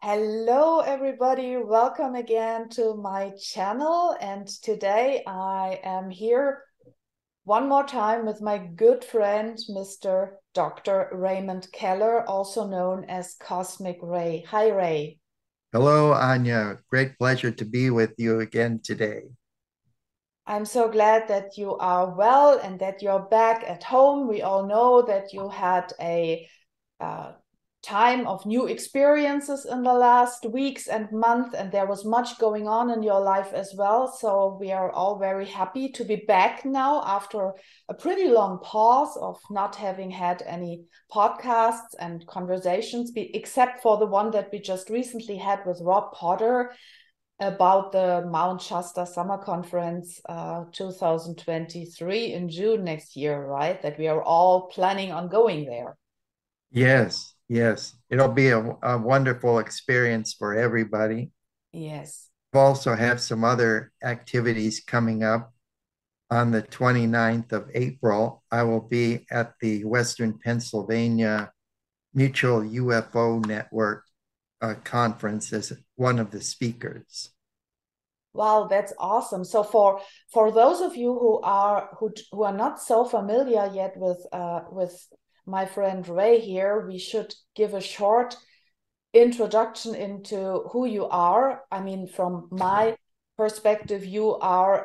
Hello, everybody. Welcome again to my channel. And today I am here one more time with my good friend, Mr. Dr. Raymond Keller, also known as Cosmic Ray. Hi, Ray. Hello, Anya. Great pleasure to be with you again today. I'm so glad that you are well and that you're back at home. We all know that you had a uh, time of new experiences in the last weeks and month, and there was much going on in your life as well. So we are all very happy to be back now after a pretty long pause of not having had any podcasts and conversations, except for the one that we just recently had with Rob Potter about the Mount Shasta Summer Conference 2023 in June next year, right? That we are all planning on going there. Yes, yes. It'll be a wonderful experience for everybody. Yes. We also have some other activities coming up. On the 29th of April, I will be at the Western Pennsylvania Mutual UFO Network conference as one of the speakers. Wow, that's awesome. So for those of you who are not so familiar yet with my friend Ray here, we should give a short introduction into who you are. I mean, from my perspective, you are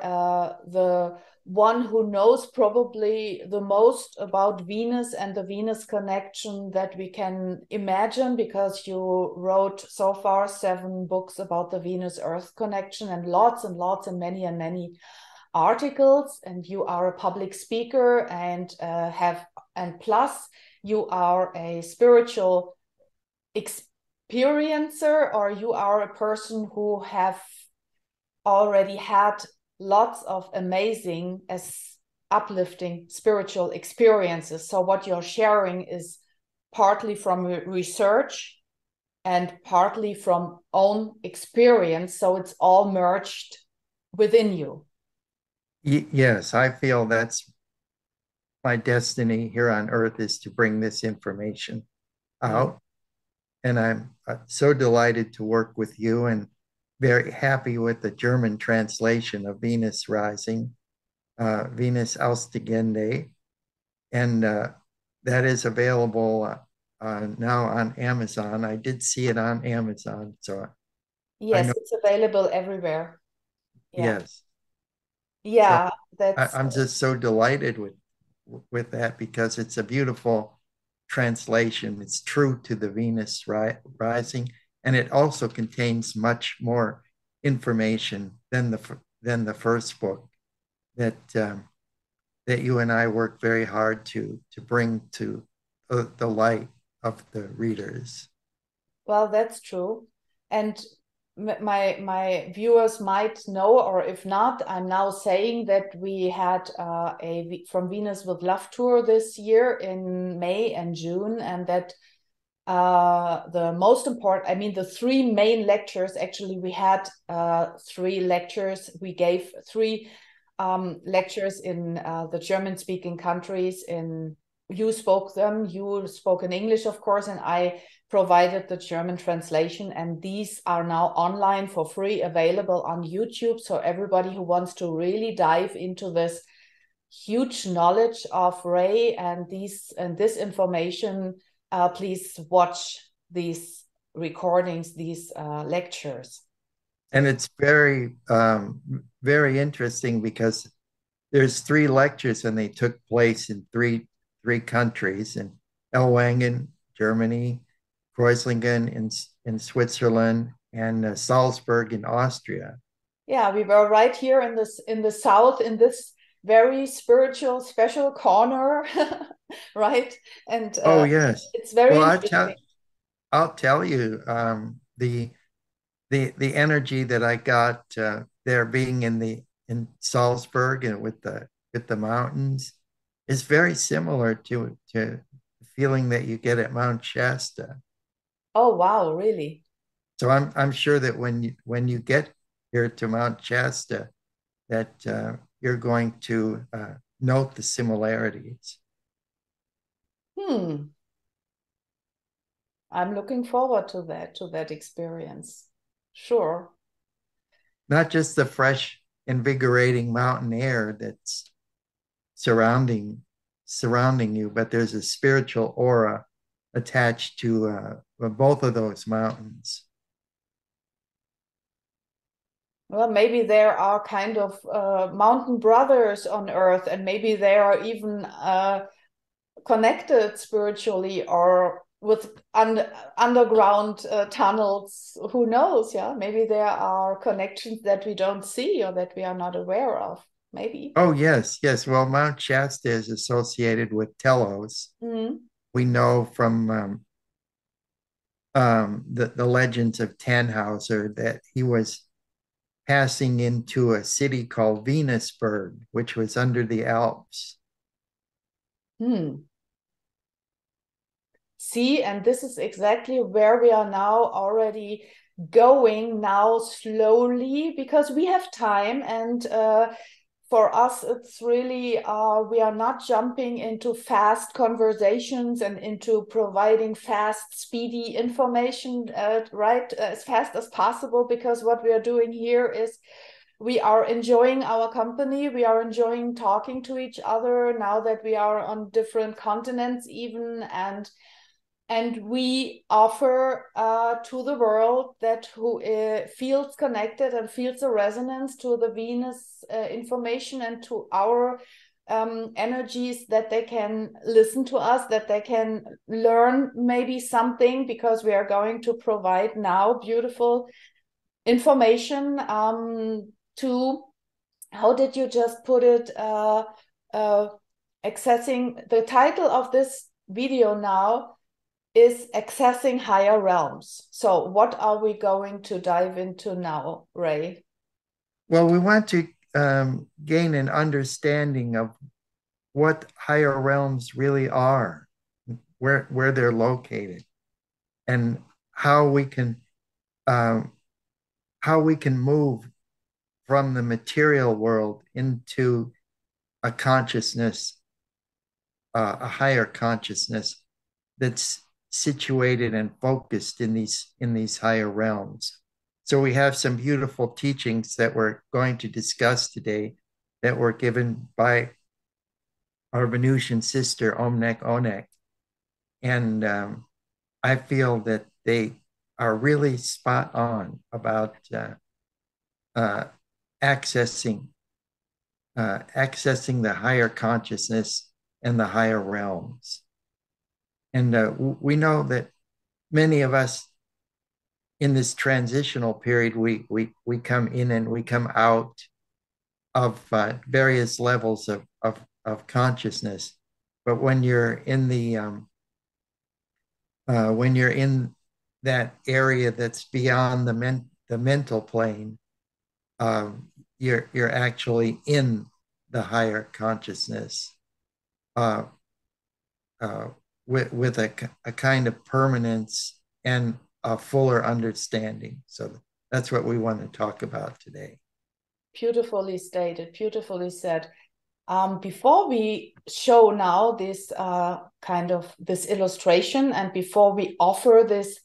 the one who knows probably the most about Venus and the Venus connection that we can imagine, because you wrote so far 7 books about the Venus Earth connection and lots and many articles. And you are a public speaker and plus you are a spiritual experiencer, or you are a person who have already had lots of amazing as uplifting spiritual experiences. So what you're sharing is partly from research and partly from own experience, so it's all merged within you. Yes, I feel that's my destiny here on Earth is to bring this information Yeah. out. And I'm so delighted to work with you and very happy with the German translation of Venus Rising, Venus Ausstehende, and that is available now on Amazon. I did see it on Amazon, so I Yes, know. it's available everywhere. Yeah. Yes, so Yeah, that's I'm just so delighted with that because it's a beautiful translation. It's true to the Venus rising, and it also contains much more information than the first book that that you and I worked very hard to bring to the light of the readers. well, that's true. And my viewers might know, or if not, I'm now saying that we had a From Venus with Love tour this year in May and June, and that the most important, I mean, the 3 main lectures, actually, we had 3 lectures. We gave 3 lectures in the German speaking countries. You spoke in English, of course, and I provided the German translation, and these are now online for free, available on YouTube. So everybody who wants to really dive into this huge knowledge of Ray and this information, please watch these recordings, these lectures. And it's very interesting because there's 3 lectures and they took place in three countries in Ellwangen, Germany, Kreuzlingen in Switzerland, and Salzburg in Austria. Yeah, we were right here in the south, in this very spiritual special corner, right? And Oh yes. it's very Well, interesting. I'll tell you the energy that I got there being in Salzburg and with the mountains is very similar to the feeling that you get at Mount Shasta. Oh wow, really? So I'm sure that when you get here to Mount Shasta, that you're going to note the similarities. Hmm. I'm looking forward to that experience. Sure. Not just the fresh, invigorating mountain air that's surrounding you, but there's a spiritual aura attached to both of those mountains. Well, maybe there are kind of mountain brothers on earth, and maybe they are even connected spiritually or with underground tunnels. Who knows? Yeah, maybe there are connections that we don't see or that we are not aware of. Maybe. Oh, yes, yes. Well, Mount Shasta is associated with Telos. Mm. We know from the legends of Tannhauser that he was passing into a city called Venusberg, which was under the Alps. Hmm. See, and this is exactly where we are now already going now slowly because we have time and for us it's really we are not jumping into fast conversations and into providing fast speedy information right as fast as possible, because what we are doing here is we are enjoying our company, we are enjoying talking to each other now that we are on different continents even, and we offer to the world that who feels connected and feels a resonance to the Venus information and to our energies, that they can listen to us, that they can learn maybe something, because we are going to provide now beautiful information to, how did you just put it, accessing, the title of this video now is accessing higher realms. So what are we going to dive into now, Ray? Well, we want to gain an understanding of what higher realms really are, where they're located, and how we can um, how we can move from the material world into a consciousness, a higher consciousness that's situated and focused in these higher realms. So we have some beautiful teachings that we're going to discuss today that were given by our Venusian sister Omnek Onek, and I feel that they are really spot on about uh, accessing accessing the higher consciousness and the higher realms. And we know that many of us in this transitional period, we come in and we come out of various levels of consciousness. But when you're in that area that's beyond the mental plane, you're actually in the higher consciousness uh, uh, with a kind of permanence and a fuller understanding. So that's what we want to talk about today. Beautifully stated, beautifully said. Before we show now this kind of this illustration, and before we offer this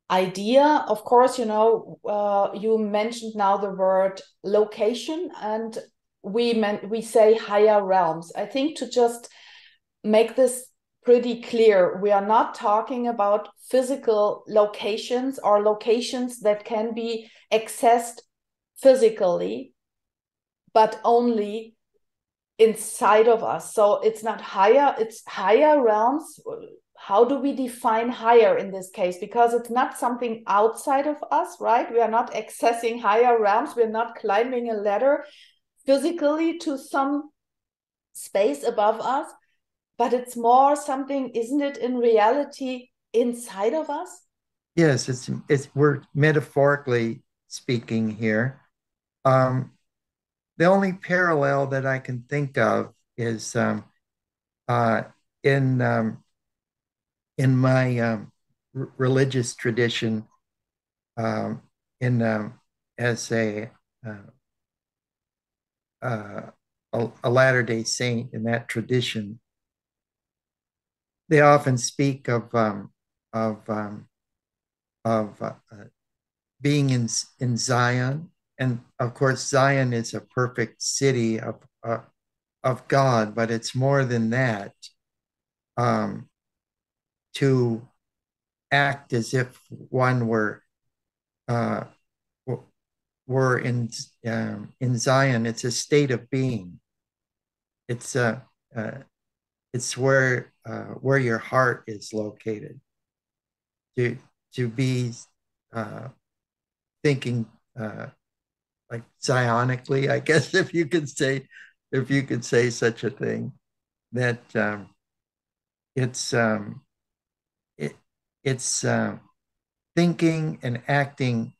idea, of course, you mentioned now the word location, and we say higher realms. I think to just make this pretty clear, we are not talking about physical locations or locations that can be accessed physically, but only inside of us. So it's not higher, it's higher realms. How do we define higher in this case? Because it's not something outside of us, right? We are not accessing higher realms. We're not climbing a ladder physically to some space above us, but it's more something, isn't it, in reality inside of us? Yes, it's we're metaphorically speaking here. Um, the only parallel that I can think of is uh, in my religious tradition, um, in as uh, uh, a Latter Day Saint in that tradition, they often speak of of of being in Zion, and of course Zion is a perfect city of God, but it's more than that. Um, to act as if one uh, were in Zion. It's a state of being. It's uh, it's where your heart is located. To to be uh, thinking like zionically, I guess if you could say such a thing, that it's it, it's thinking and acting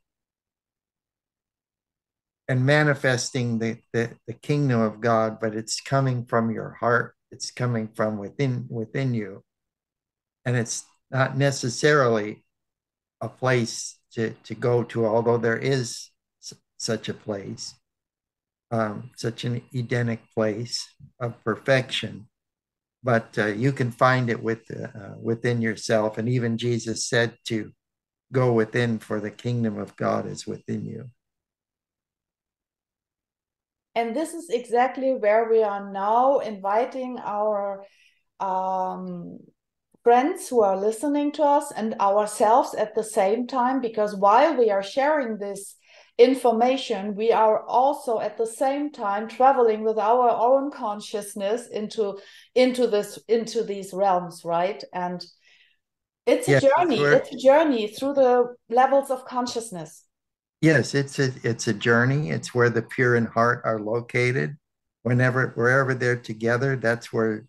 and manifesting the kingdom of God, but it's coming from your heart. It's coming from within you. And it's not necessarily a place to go to, although there is such a place, such an Edenic place of perfection. But you can find it within yourself. And even Jesus said to go within, for the kingdom of God is within you. And this is exactly where we are now inviting our friends who are listening to us and ourselves at the same time, because while we are sharing this information, we are also at the same time traveling with our own consciousness into these realms, right? And it's a Yes, journey. It's a journey through the levels of consciousness. yes, it's a journey. It's where the pure in heart are located. Wherever they're together, that's where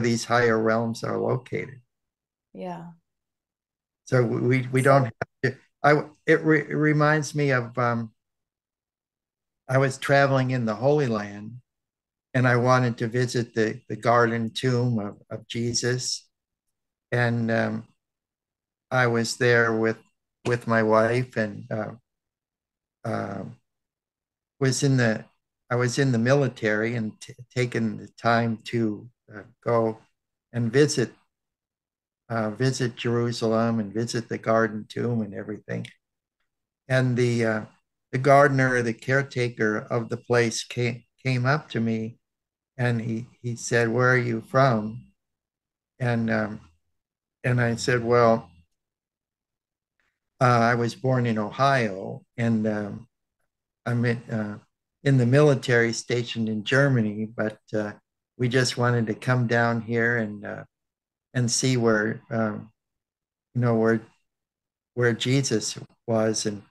these higher realms are located. Yeah. So we don't So, have to. It reminds me of I was traveling in the Holy Land, and I wanted to visit the garden tomb of Jesus, and I was there with my wife, and um, was in the I was in the military and taken the time to go and visit Jerusalem and visit the Garden Tomb and everything. And the gardener, the caretaker of the place, came up to me, and he said, "Where are you from?" And and I said, "Well, I was born in Ohio, and I'm in the military stationed in Germany, but we just wanted to come down here and see where you know where Jesus was and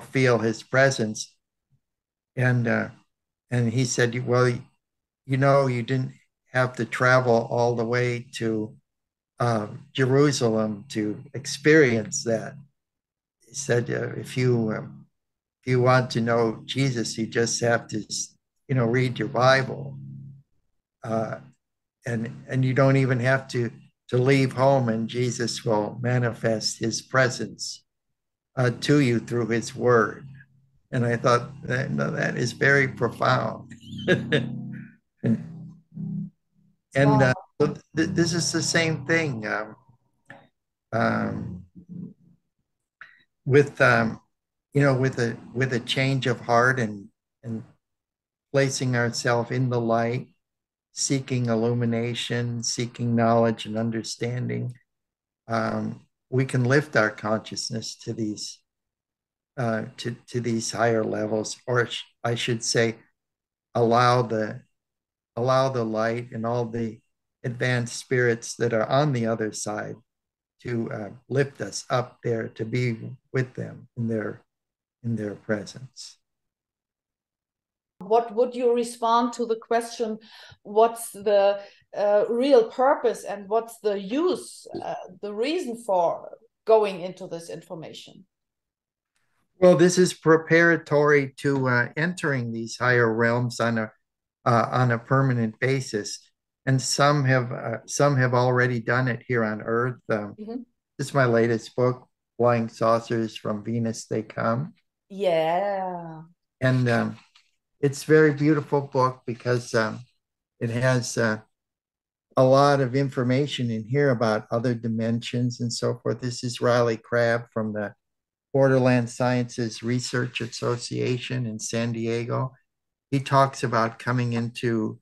feel His presence." And and he said, "Well, you didn't have to travel all the way to Jerusalem to experience that." He said, if you want to know Jesus, you just have to, read your Bible, uh, and you don't even have to leave home, and Jesus will manifest His presence to you through His Word. And I thought that no, that is very profound. And wow. so this is the same thing um, with with a change of heart and placing ourselves in the light, seeking illumination, seeking knowledge and understanding. We can lift our consciousness to these higher levels, or I should say, allow the allow the light and all the advanced spirits that are on the other side to lift us up there to be with them in their presence. What would you respond to the question, what's the real purpose and what's the use, the reason for going into this information? Well, this is preparatory to entering these higher realms on a permanent basis, and some have already done it here on Earth. Mm-hmm. This is my latest book, "Flying Saucers from Venus They Come," Yeah. and it's a very beautiful book because it has a lot of information in here about other dimensions and so forth. This is Riley Crabb from the Borderland Sciences Research Association in San Diego. He talks about coming into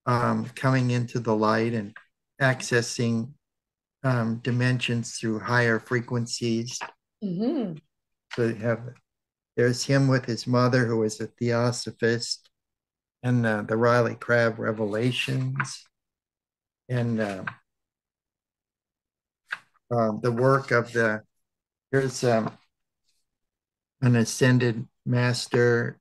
the light and accessing dimensions through higher frequencies. Mm-hmm. So there's him with his mother, who is a theosophist, and the Riley Crabb Revelations, and the work of here's an ascended master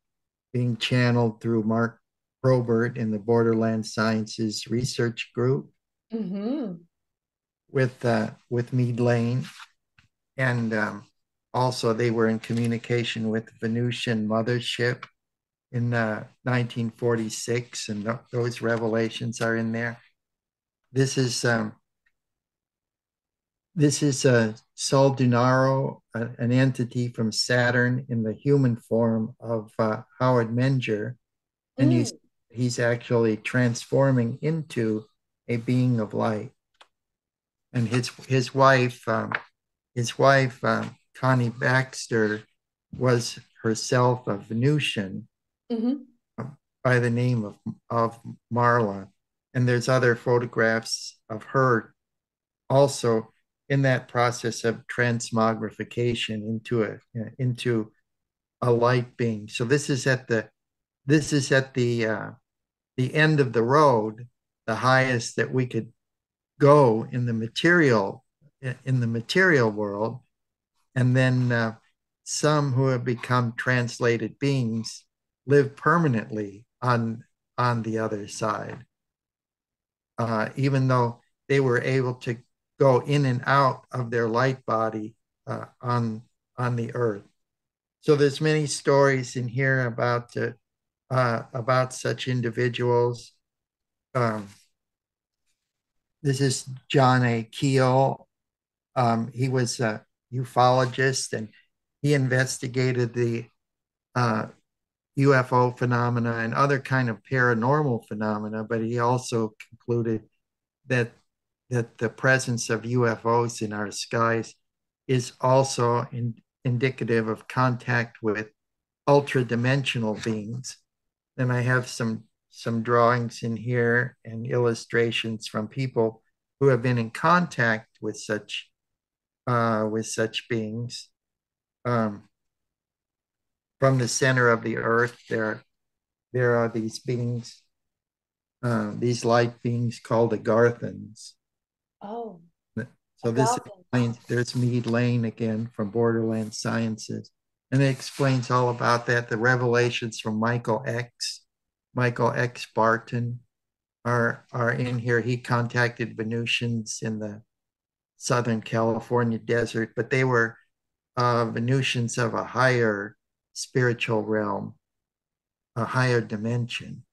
being channeled through Mark Probert in the Borderland Sciences Research Group Mm-hmm. with Mead Lane, and also they were in communication with Venusian Mothership in 1946, and those revelations are in there. This is Sol Dunaro, an entity from Saturn in the human form of Howard Menger, and Mm. he's actually transforming into a being of light. And his wife Connie Baxter was herself a Venusian Mm-hmm. by the name of Marla. And there's other photographs of her also in that process of transmogrification into a light being. So this is at the end of the road, the highest that we could go in the material world, and then some who have become translated beings live permanently on the other side, even though they were able to go in and out of their light body on the earth. So there's many stories in here about such individuals. Um, this is John A. Keel. He was a ufologist, and he investigated the uh, UFO phenomena and other kind of paranormal phenomena, but he also concluded that the presence of UFOs in our skies is also indicative of contact with ultra dimensional beings. And I have some drawings in here and illustrations from people who have been in contact with such beings. Um, from the center of the earth, there are these beings, these light beings called Agarthans. Oh, So this Agarthan. explains, there's Mead Lane again from Borderland Sciences. And it explains all about that. The revelations from Michael X. Barton are in here. He contacted Venusians in the Southern California desert, but they were Venusians of a higher spiritual realm, a higher dimension,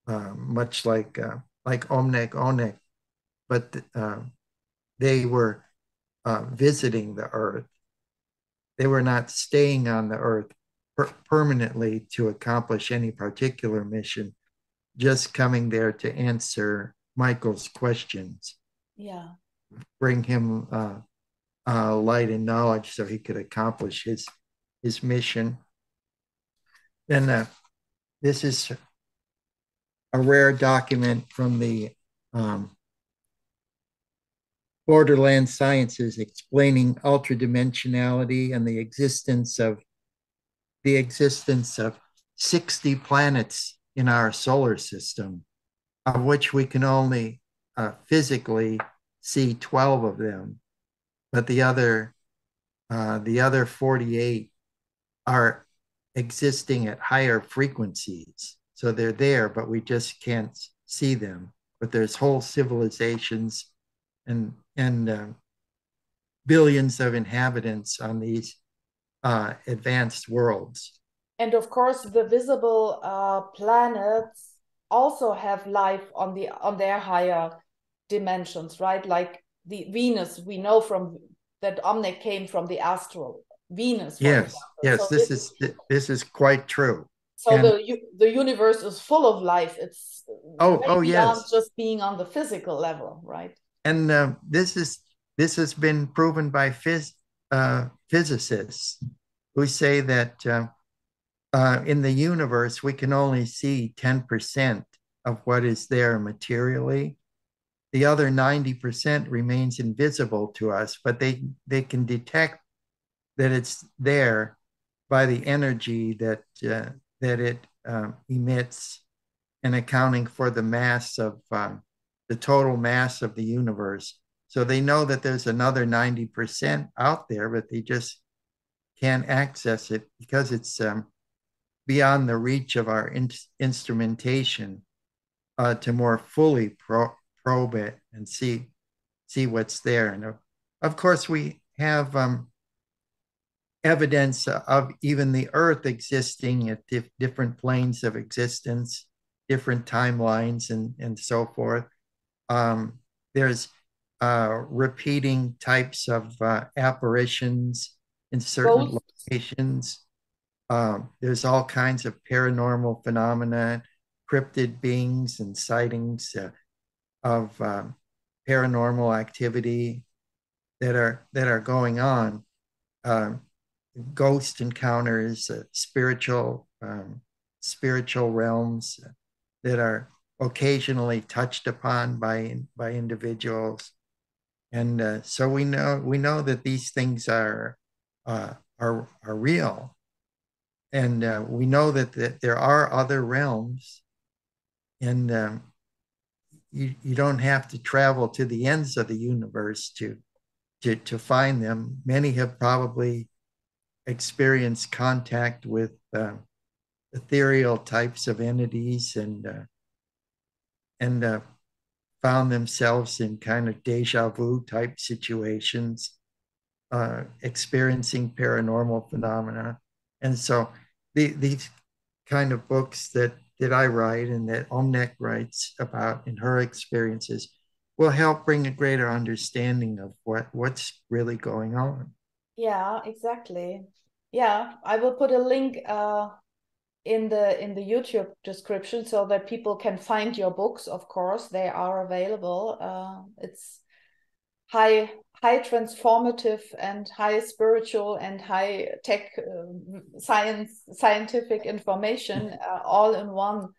much like Omnek Onek, but they were visiting the earth. They were not staying on the earth permanently to accomplish any particular mission, just coming there to answer Michael's questions, Yeah. bring him light and knowledge so he could accomplish his mission. And this is a rare document from the um, Borderland Sciences explaining ultradimensionality and the existence of 60 planets in our solar system, of which we can only physically see 12 of them, but the other 48 are existing at higher frequencies. So they're there, but we just can't see them. But there's whole civilizations and billions of inhabitants on these advanced worlds. And of course, the visible planets also have life on their higher dimensions, right? Like the Venus, we know from that Omnic came from the astral Venus, for Yes, example. yes, this is quite true. So the universe is full of life. It's way beyond yes, just being on the physical level, right? and this has been proven by physicists who say that in the universe we can only see 10% of what is there materially. The other 90% remains invisible to us, but they can detect that it's there by the energy that it emits, and accounting for the mass of the total mass of the universe. So they know that there's another 90% out there, but they just can't access it because it's beyond the reach of our instrumentation to more fully probe it and see what's there. And of course, we have evidence of even the Earth existing at different planes of existence, different timelines, and so forth. There's repeating types of apparitions in certain Ghosts. locations. There's all kinds of paranormal phenomena, cryptid beings, and sightings of paranormal activity that are going on. Um, Ghost encounters, spiritual realms that are occasionally touched upon by individuals, and so we know that these things are real, and we know that there are other realms, and you don't have to travel to the ends of the universe to find them. Many have probably experienced contact with ethereal types of entities, and found themselves in kind of deja vu type situations, experiencing paranormal phenomena. And so these kind of books that I write and that Omnek writes about in her experiences will help bring a greater understanding of what's really going on. Yeah, exactly. Yeah, I will put a link in the YouTube description so that people can find your books. Of course, they are available. It's high transformative and high spiritual and high tech scientific information all in one.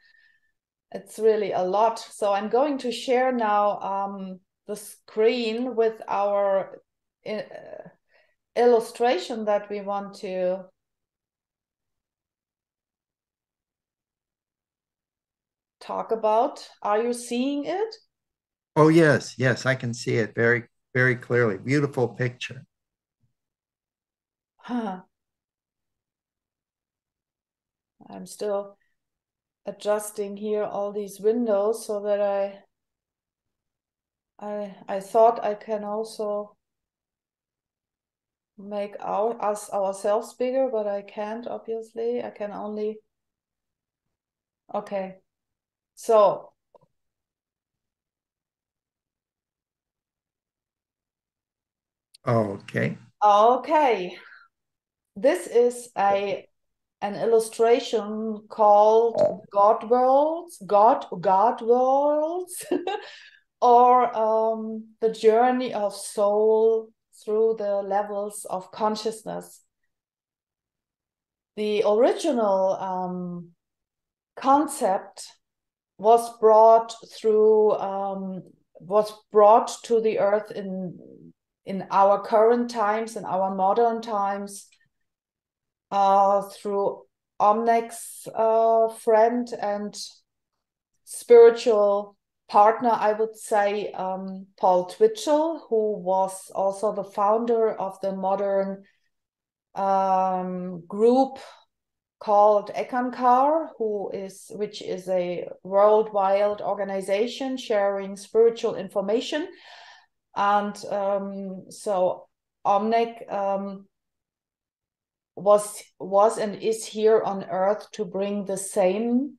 It's really a lot. So I'm going to share now the screen with our illustration that we want to talk about. Are you seeing it? Oh, yes, yes, I can see it very, very clearly. Beautiful picture. I'm still adjusting here all these windows so that I thought I can also make ourselves bigger, but I can't, obviously. I can only, okay. So Okay. okay. This is an illustration called God Worlds, God Worlds, or the journey of soul through the levels of consciousness. The original concept was brought to the earth in our current times, in our modern times, through Omnek's friend and spiritual partner, I would say, Paul Twitchell, who was also the founder of the modern group called Ekankar, which is a worldwide organization sharing spiritual information. And so Omnek was and is here on Earth to bring the same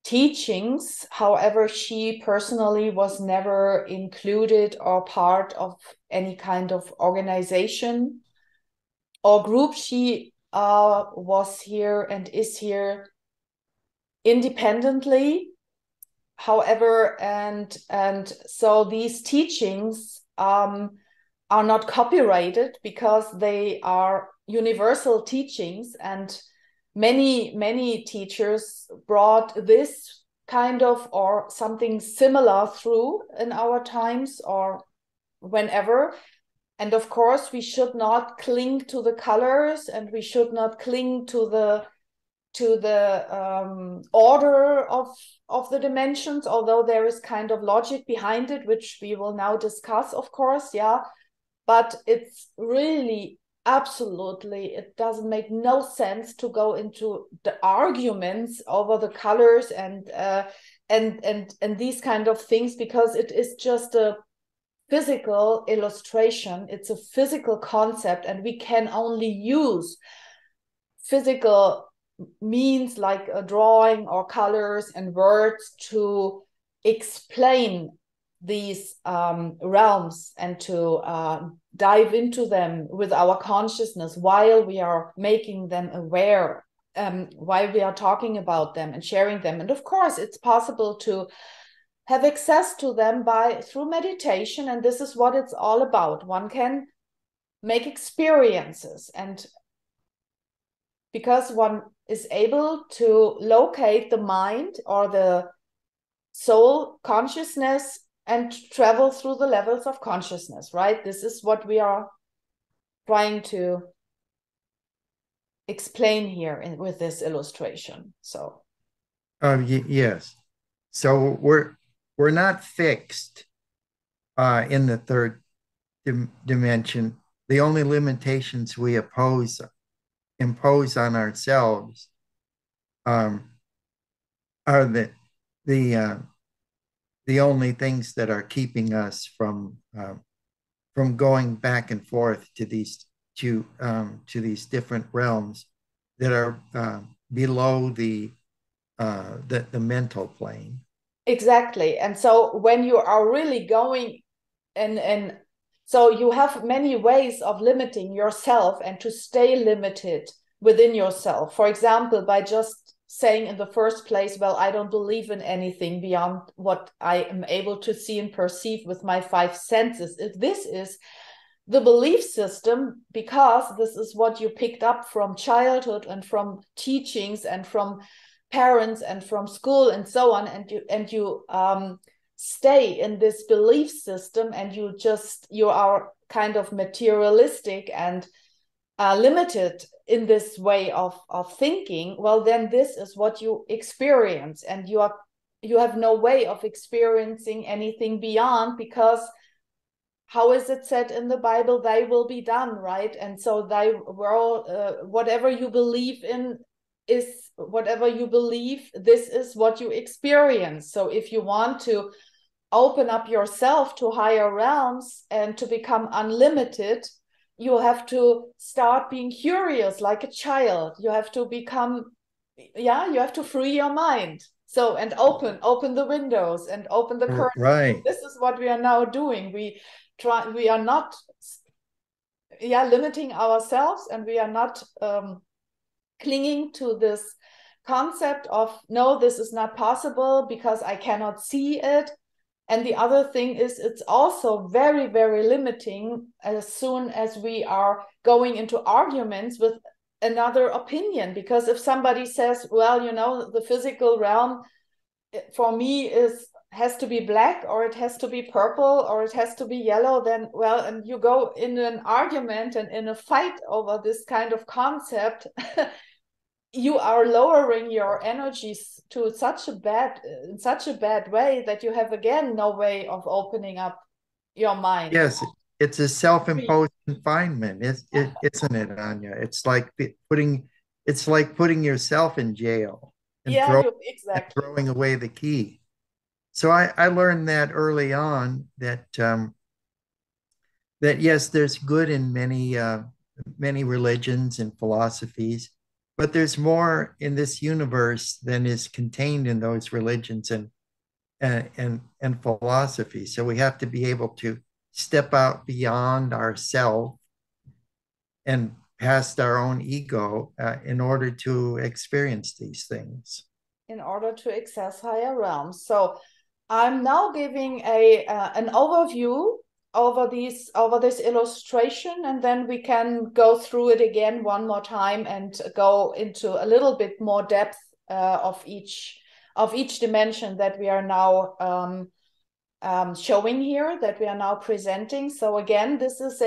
teachings. However, she personally was never included or part of any kind of organization or group. She was here and is here independently. However, and so these teachings are not copyrighted because they are universal teachings, and many teachers brought this kind of or something similar through in our times or whenever. And of course, we should not cling to the colors, and we should not cling to the order of the dimensions, although there is kind of logic behind it, which we will now discuss, of course. Yeah, but it's really absolutely, it doesn't make no sense to go into the arguments over the colors and these kind of things, because it is just a physical illustration. It's a physical concept, and we can only use physical means like a drawing or colors and words to explain these realms and to dive into them with our consciousness while we are making them aware, while we are talking about them and sharing them. And of course, it's possible to have access to them through meditation, and this is what it's all about. One can make experiences, and because one is able to locate the mind or the soul consciousness and travel through the levels of consciousness, right? This is what we are trying to explain here with this illustration. So yes. So we're not fixed in the third dimension. The only limitations we impose on ourselves are the only things that are keeping us from going back and forth to these different realms that are below the mental plane. Exactly. And so when you are really going and so you have many ways of limiting yourself and to stay limited within yourself. For example, by just saying in the first place, well, I don't believe in anything beyond what I am able to see and perceive with my five senses. If this is the belief system, because this is what you picked up from childhood and from teachings and from parents and from school and so on, and you stay in this belief system, and you are kind of materialistic and limited in this way of thinking, well, then this is what you experience, and you have no way of experiencing anything beyond, because how is it said in the Bible? Thy will be done, right? And so thy world, whatever you believe in, is whatever you believe, this is what you experience. So if you want to open up yourself to higher realms and to become unlimited, you have to start being curious like a child. You have to become, you have to free your mind. So, and open the windows and open the curtains. Right. This is what we are now doing. We are not limiting ourselves, and we are not clinging to this concept of, no, this is not possible because I cannot see it. And the other thing is, it's also very, very limiting as soon as we are going into arguments with another opinion. Because if somebody says, well, the physical realm for me has to be black, or it has to be purple, or it has to be yellow, then, well, and you go in an argument and in a fight over this kind of concept, you are lowering your energies to such a bad way that you have, again, no way of opening up your mind. Yes, it's a self-imposed confinement, isn't it, Anya? It's like putting yourself in jail and Exactly. throwing away the key. So I learned that early on that yes, there's good in many religions and philosophies, but there's more in this universe than is contained in those religions and philosophy. So we have to be able to step out beyond ourself and past our own ego in order to experience these things. in order to access higher realms. So I'm now giving an overview over this illustration, and then we can go through it again one more time and go into a little bit more depth of each dimension that we are now showing here, that we are now presenting. So again, this is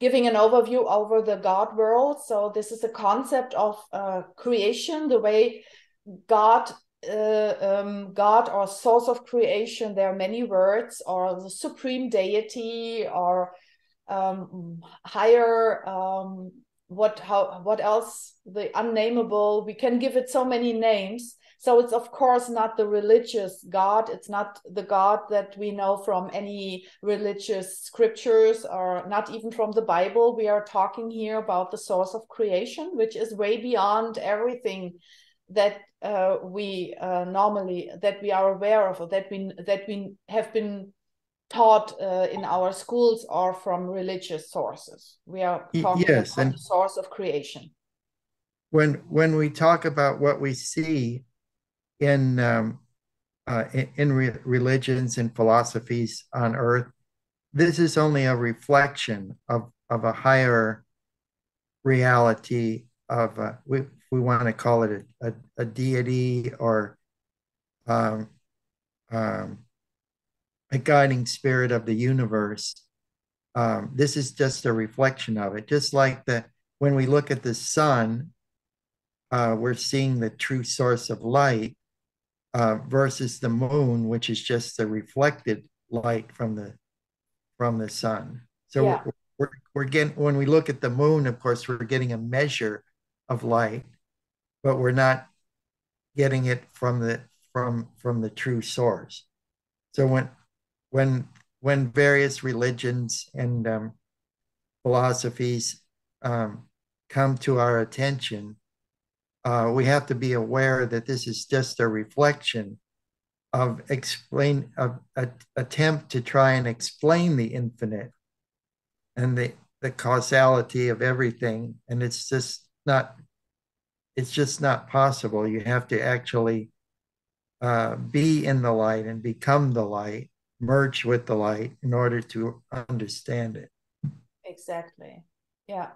giving an overview over the God world. So this is a concept of creation, the way God or source of creation. There are many words, or the supreme deity, or higher. What else? The unnameable. We can give it so many names. So it's of course not the religious God. It's not the God that we know from any religious scriptures, or not even from the Bible. We are talking here about the source of creation, which is way beyond everything that we normally, that we are aware of, or that we have been taught in our schools or from religious sources. We are talking Yes, about and the source of creation. when we talk about what we see in religions and philosophies on earth, this is only a reflection of a higher reality of we want to call it a deity, or um, um, a guiding spirit of the universe. This is just a reflection of it. Just like when we look at the sun, we're seeing the true source of light, versus the moon, which is just the reflected light from the sun. So Yeah. we're getting, when we look at the moon, of course, we're getting a measure of light, but we're not getting it from the true source. So when various religions and philosophies come to our attention, we have to be aware that this is just a reflection of attempt to try and explain the infinite and the causality of everything, and it's just not possible. You have to actually be in the light and become the light, merge with the light in order to understand it. Exactly. Yeah.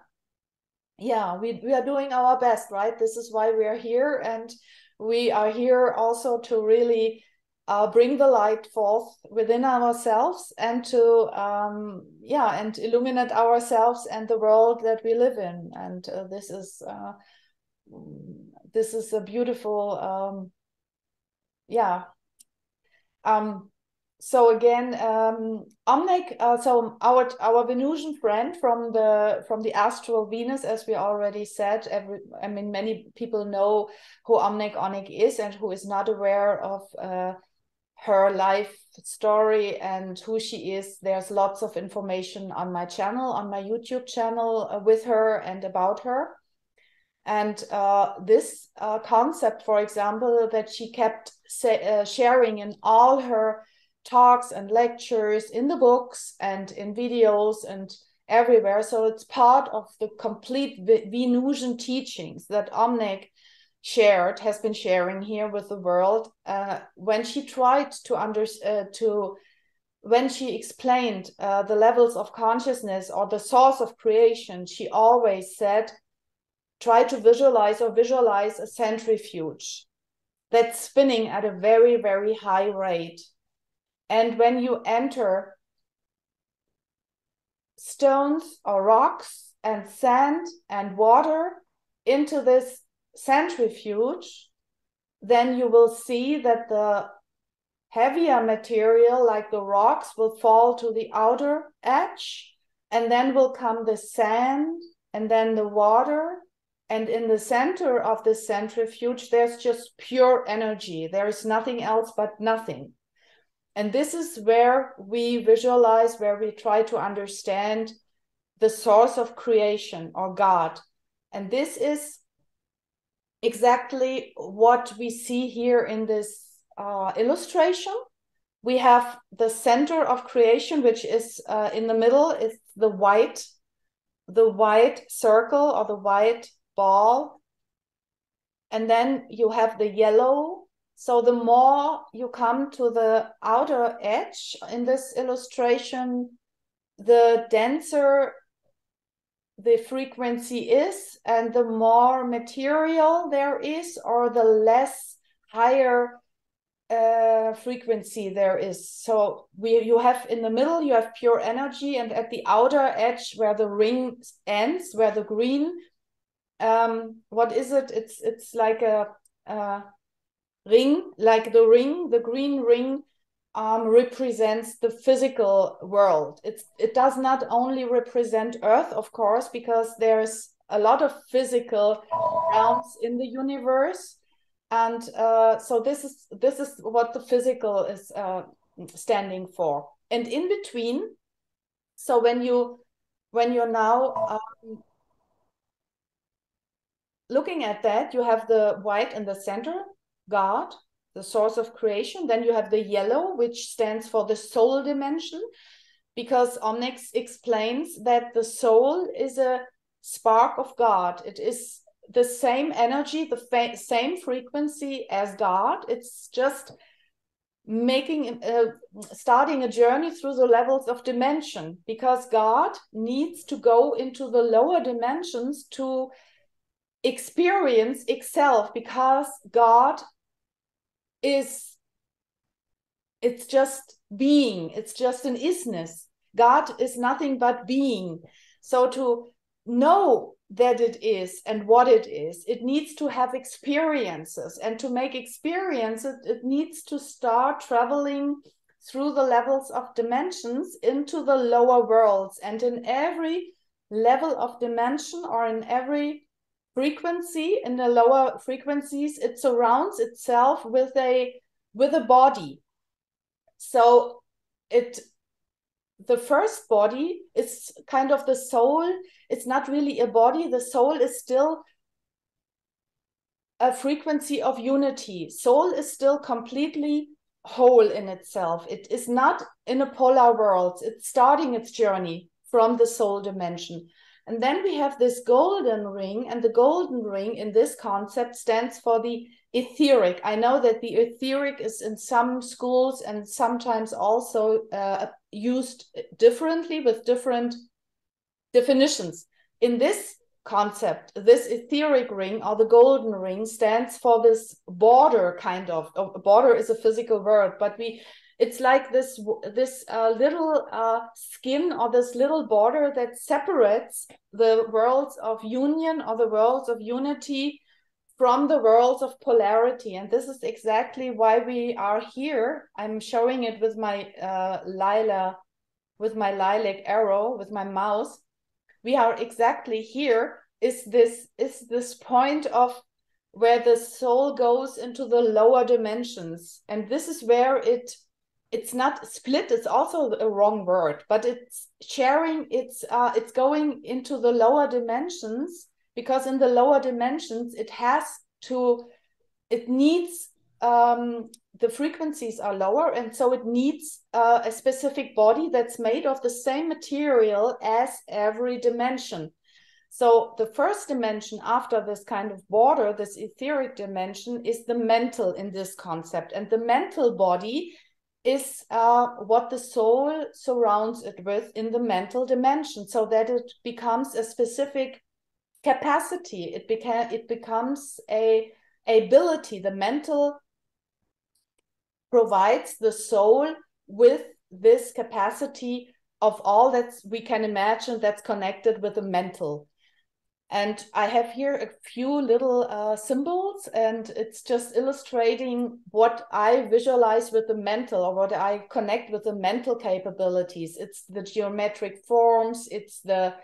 Yeah, we are doing our best, right? This is why we are here, and we are here also to really bring the light forth within ourselves, and to and illuminate ourselves and the world that we live in. And this is a beautiful so again, Omnek, so our Venusian friend from the astral Venus, as we already said, many people know who Omnek Onik is, and who is not aware of her life story and who she is. There's lots of information on my channel, on my YouTube channel, with her and about her. And this concept, for example, that she kept sharing in all her talks and lectures, in the books and in videos and everywhere. So it's part of the complete Venusian teachings that Omnek has been sharing here with the world. When she tried when she explained the levels of consciousness or the source of creation, she always said, try to visualize a centrifuge that's spinning at a very, very high rate. And when you enter stones or rocks and sand and water into this centrifuge, then you will see that the heavier material, like the rocks, will fall to the outer edge, and then will come the sand and then the water. And in the center of the centrifuge, there's just pure energy. There is nothing else but nothing. And this is where we visualize, where we try to understand the source of creation, or God. And this is exactly what we see here in this illustration. We have the center of creation, which is in the middle, is the white circle, or the white ball. and then you have the yellow. So the more you come to the outer edge in this illustration, the denser the frequency is, and the more material there is, or the less higher frequency there is. So you have in the middle, you have pure energy, and at the outer edge where the ring ends, where the green, what is it? It's like a ring, like the ring, the green ring represents the physical world. It does not only represent Earth, of course, because there's a lot of physical realms in the universe, and so this is what the physical is standing for. And in between, so when you're now looking at that, you have the white in the center, God, the source of creation. Then you have the yellow, which stands for the soul dimension, because Omnex explains that the soul is a spark of God. It is the same energy, the same frequency as God. It's just starting a journey through the levels of dimension, because God needs to go into the lower dimensions to experience itself, because God is, it's just being, it's just an isness. God is nothing but being. So to know that it is and what it is, it needs to have experiences, and to make experiences, it needs to start traveling through the levels of dimensions into the lower worlds. And in every level of dimension, or in every frequency, in the lower frequencies, it surrounds itself with a body. So the first body is kind of the soul. It's not really a body. The soul is still a frequency of unity. Soul is still completely whole in itself. It is not in a polar world. It's starting its journey from the soul dimension. And then we have this golden ring, and the golden ring in this concept stands for the etheric. I know that the etheric is in some schools and sometimes also used differently with different definitions. In this concept, this etheric ring, or the golden ring, stands for this border, kind of. Border is a physical word, but it's like this little skin, or this little border that separates the worlds of union, or the worlds of unity, from the worlds of polarity. And this is exactly why we are here. I'm showing it with my lilac arrow, with my mouse. We are exactly here, is this point of where the soul goes into the lower dimensions. And this is where it's not split, it's also a wrong word, but it's sharing, it's going into the lower dimensions, because in the lower dimensions it needs the frequencies are lower, and so it needs a specific body that's made of the same material as every dimension. So the first dimension after this kind of border, this etheric dimension, is the mental in this concept. And the mental body is what the soul surrounds it with in the mental dimension, so that it becomes a specific capacity. It becomes a ability. The mental provides the soul with this capacity of all that we can imagine that's connected with the mental. And I have here a few little symbols, and it's just illustrating what I visualize with the mental, or what I connect with the mental capabilities. It's the geometric forms, it's the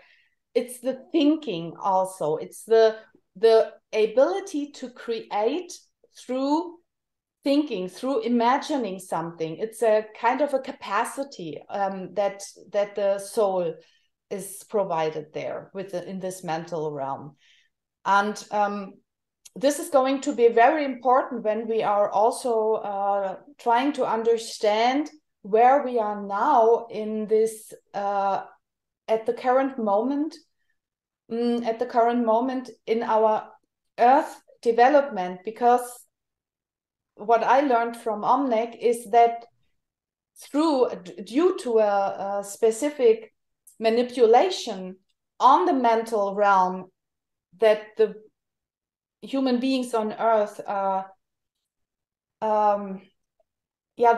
thinking also. It's the ability to create through thinking, through imagining something. It's a kind of a capacity that the soul is provided there in this mental realm. And this is going to be very important when we are also trying to understand where we are now in this at the current moment in our Earth development, because what I learned from Omnek is that due to a specific manipulation on the mental realm, that the human beings on Earth,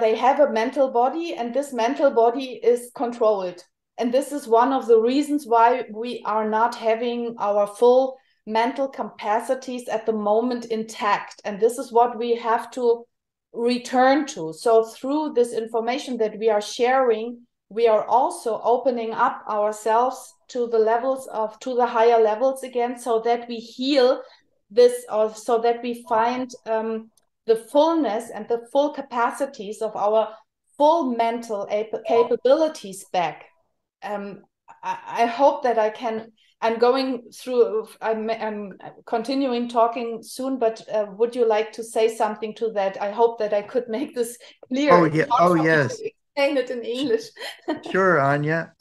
they have a mental body, and this mental body is controlled. And this is one of the reasons why we are not having our full mental capacities at the moment intact. And this is what we have to return to. So through this information that we are sharing, we are also opening up ourselves to the higher levels again, so that we heal this, or so that we find the fullness and the full capacities of our full mental capabilities back. I hope that I can. I'm continuing talking soon, but would you like to say something to that? I hope that I could make this clear. Oh, yeah. Oh, yes. Explain it in English. Sure, Anya.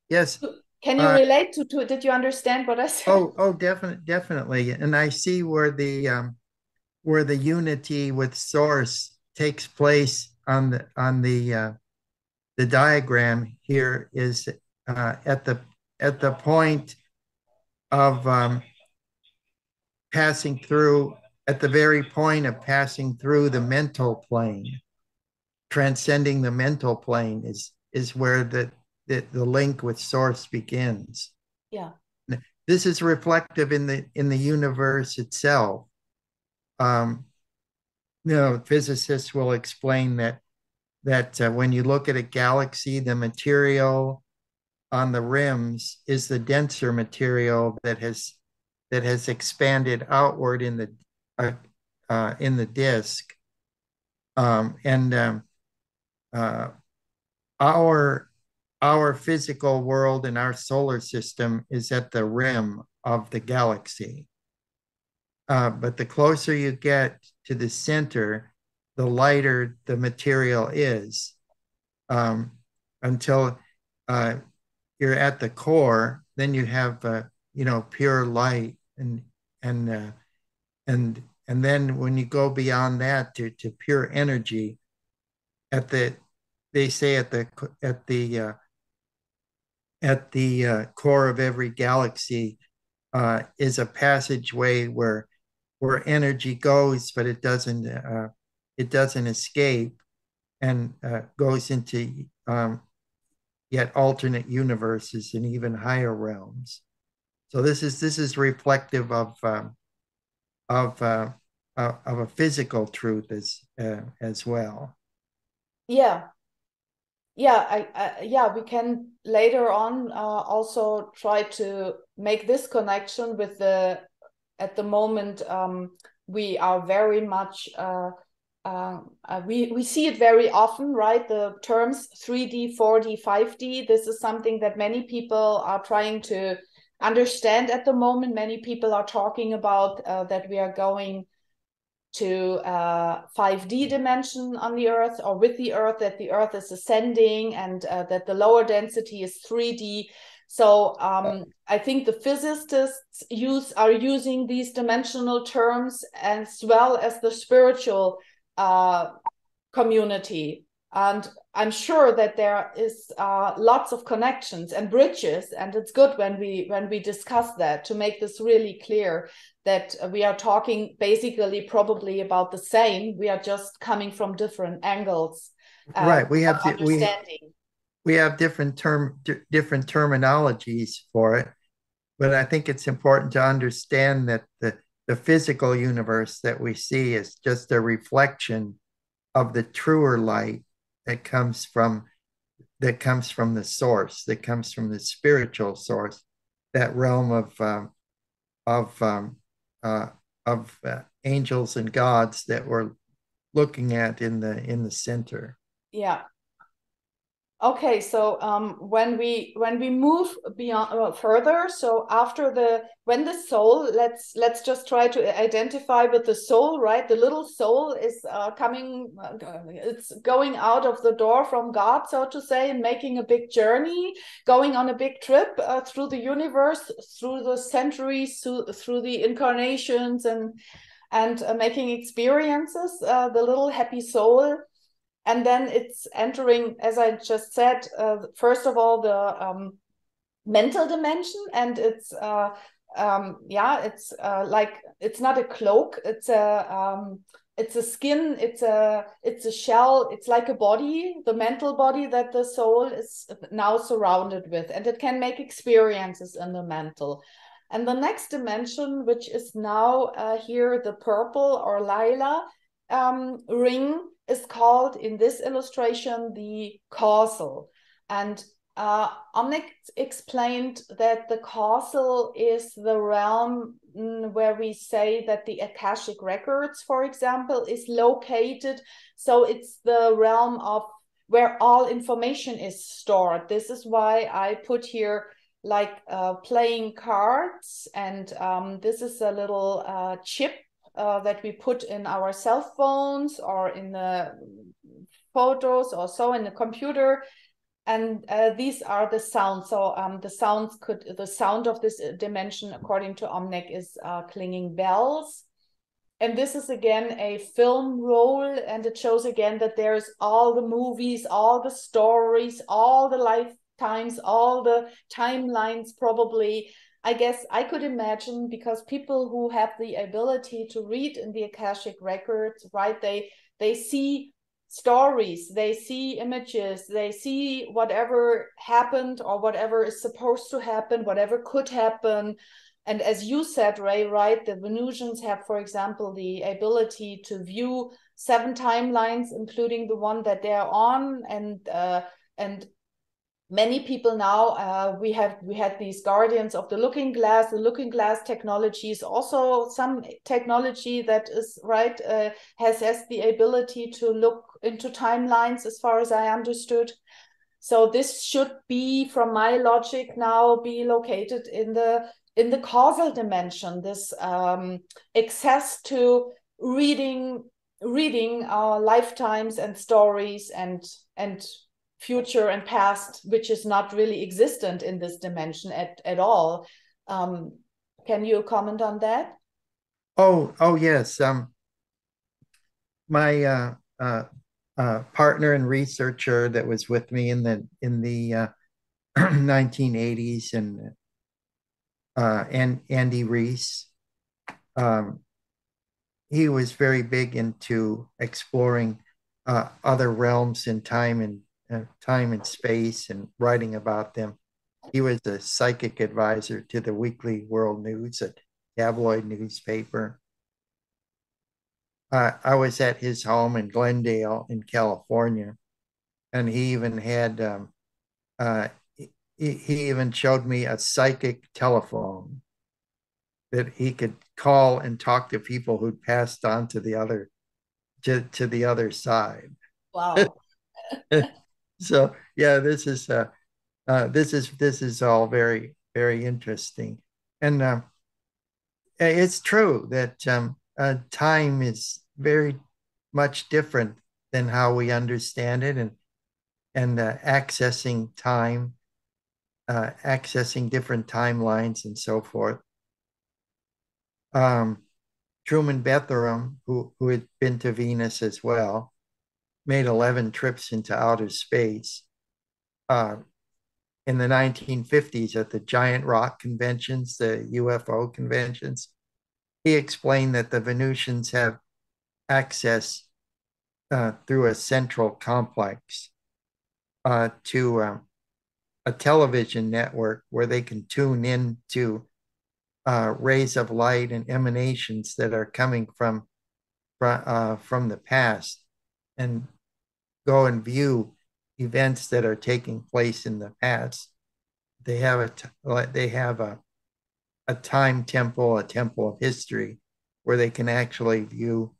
Yes. Can you relate to it? Did you understand what I said? Oh, definitely. And I see where the unity with source takes place on the diagram here is at the point of passing through, at the very point of passing through the mental plane, transcending the mental plane is where the link with source begins. Yeah. This is reflective in the universe itself. Physicists will explain that when you look at a galaxy, the material on the rims is the denser material that has expanded outward in the disk, our physical world and our solar system is at the rim of the galaxy. But the closer you get to the center, the lighter the material is, until you're at the core. Then you have pure light, and then when you go beyond that to pure energy, they say at the core of every galaxy is a passageway where energy goes, but it doesn't escape, and goes into yet alternate universes and even higher realms. So this is reflective of a physical truth as well. Yeah. We can later on also try to make this connection with at the moment we are very much we see it very often, right? The terms 3D, 4D, 5D. This is something that many people are trying to understand at the moment. Many people are talking about that we are going to 5D dimension on the Earth, or with the Earth, that the Earth is ascending, and that the lower density is 3D. So I think the physicists are using these dimensional terms, as well as the spiritual community. And I'm sure that there is lots of connections and bridges, and it's good when we discuss that, to make this really clear, that we are talking basically probably about the same. We are just coming from different angles. Right. We have understanding. We have different terminologies for it, but I think it's important to understand that the physical universe that we see is just a reflection of the truer light that comes from the source, that comes from the spiritual source, that realm of angels and gods that we're looking at in the center. Yeah. Okay, so when we move beyond further, so after when the soul, let's just try to identify with the soul, right? The little soul is coming, it's going out of the door from God, so to say, and making a big journey, going on a big trip through the universe, through the centuries, through the incarnations, and and making experiences, the little happy soul. And then it's entering, as I just said, first of all, the mental dimension, and it's like, it's not a cloak, it's a skin, it's a shell, it's like a body, the mental body that the soul is now surrounded with, and it can make experiences in the mental. And the next dimension, which is now here, the purple or lila ring, is called in this illustration the causal. And Omnic explained that the causal is the realm where we say that the Akashic records, for example, is located. So it's the realm of where all information is stored. This is why I put here like playing cards, and this is a little chip that we put in our cell phones or in the photos or so in the computer. And these are the sounds. So the sound of this dimension, according to Omnic, is clinging bells. And this is again a film roll, and it shows again that there's all the movies, all the stories, all the lifetimes, all the timelines, probably. I guess I could imagine, because people who have the ability to read in the Akashic records, right, they see stories, they see images, they see whatever happened or whatever is supposed to happen, whatever could happen. And as you said, Ray, right, the Venusians have, for example, the ability to view 7 timelines, including the one that they're on. And many people now, we had these guardians of the looking glass. The looking glass technology is also some technology that is right, has the ability to look into timelines, as far as I understood. So this should be, from my logic now, be located in the causal dimension. This access to reading lifetimes and stories and future and past, which is not really existent in this dimension at all. Can you comment on that? Oh yes. My partner and researcher that was with me in the 1980s, and Andy Reese. He was very big into exploring other realms in time and space, and writing about them. He was a psychic advisor to the Weekly World News, a tabloid newspaper. I was at his home in Glendale in California, and he even had he even showed me a psychic telephone that he could call and talk to people who'd passed on to the other side. Wow. So yeah, this is all very, very interesting, and it's true that time is very much different than how we understand it, and accessing time, accessing different timelines, and so forth. Um, Truman Bethurum, who had been to Venus as well, made 11 trips into outer space. In the 1950s at the giant rock conventions, the UFO conventions, he explained that the Venusians have access through a central complex to a television network where they can tune in to rays of light and emanations that are coming from the past, and go and view events that are taking place in the past. They have a time temple, a temple of history, where they can actually view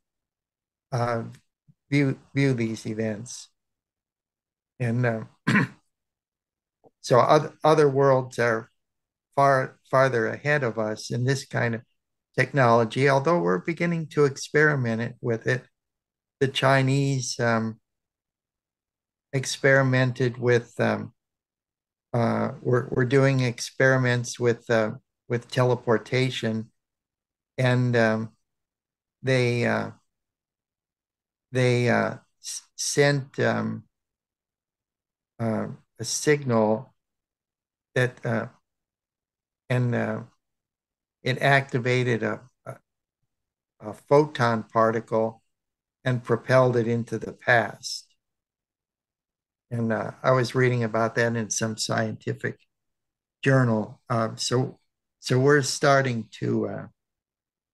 these events. And so other worlds are farther ahead of us in this kind of technology, although we're beginning to experiment with it. The Chinese experimented with we're doing experiments with teleportation, and they sent a signal that and it activated a photon particle and propelled it into the past. And I was reading about that in some scientific journal. So we're starting to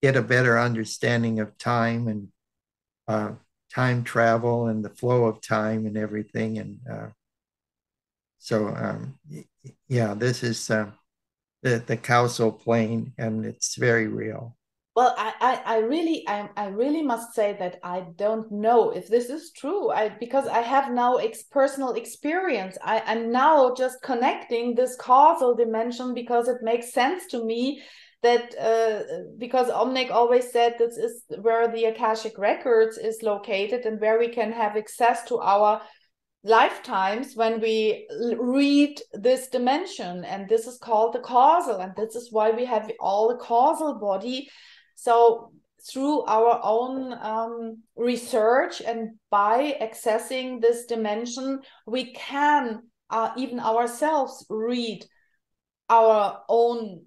get a better understanding of time and time travel and the flow of time and everything. And yeah, this is the causal plane, and it's very real. Well, I really must say that I don't know if this is true. Because I have now personal experience. I'm now just connecting this causal dimension because it makes sense to me that because Omnek always said this is where the Akashic Records is located and where we can have access to our lifetimes when we read this dimension, and this is called the causal, and this is why we have all the causal body. So through our own research and by accessing this dimension, we can even ourselves read our own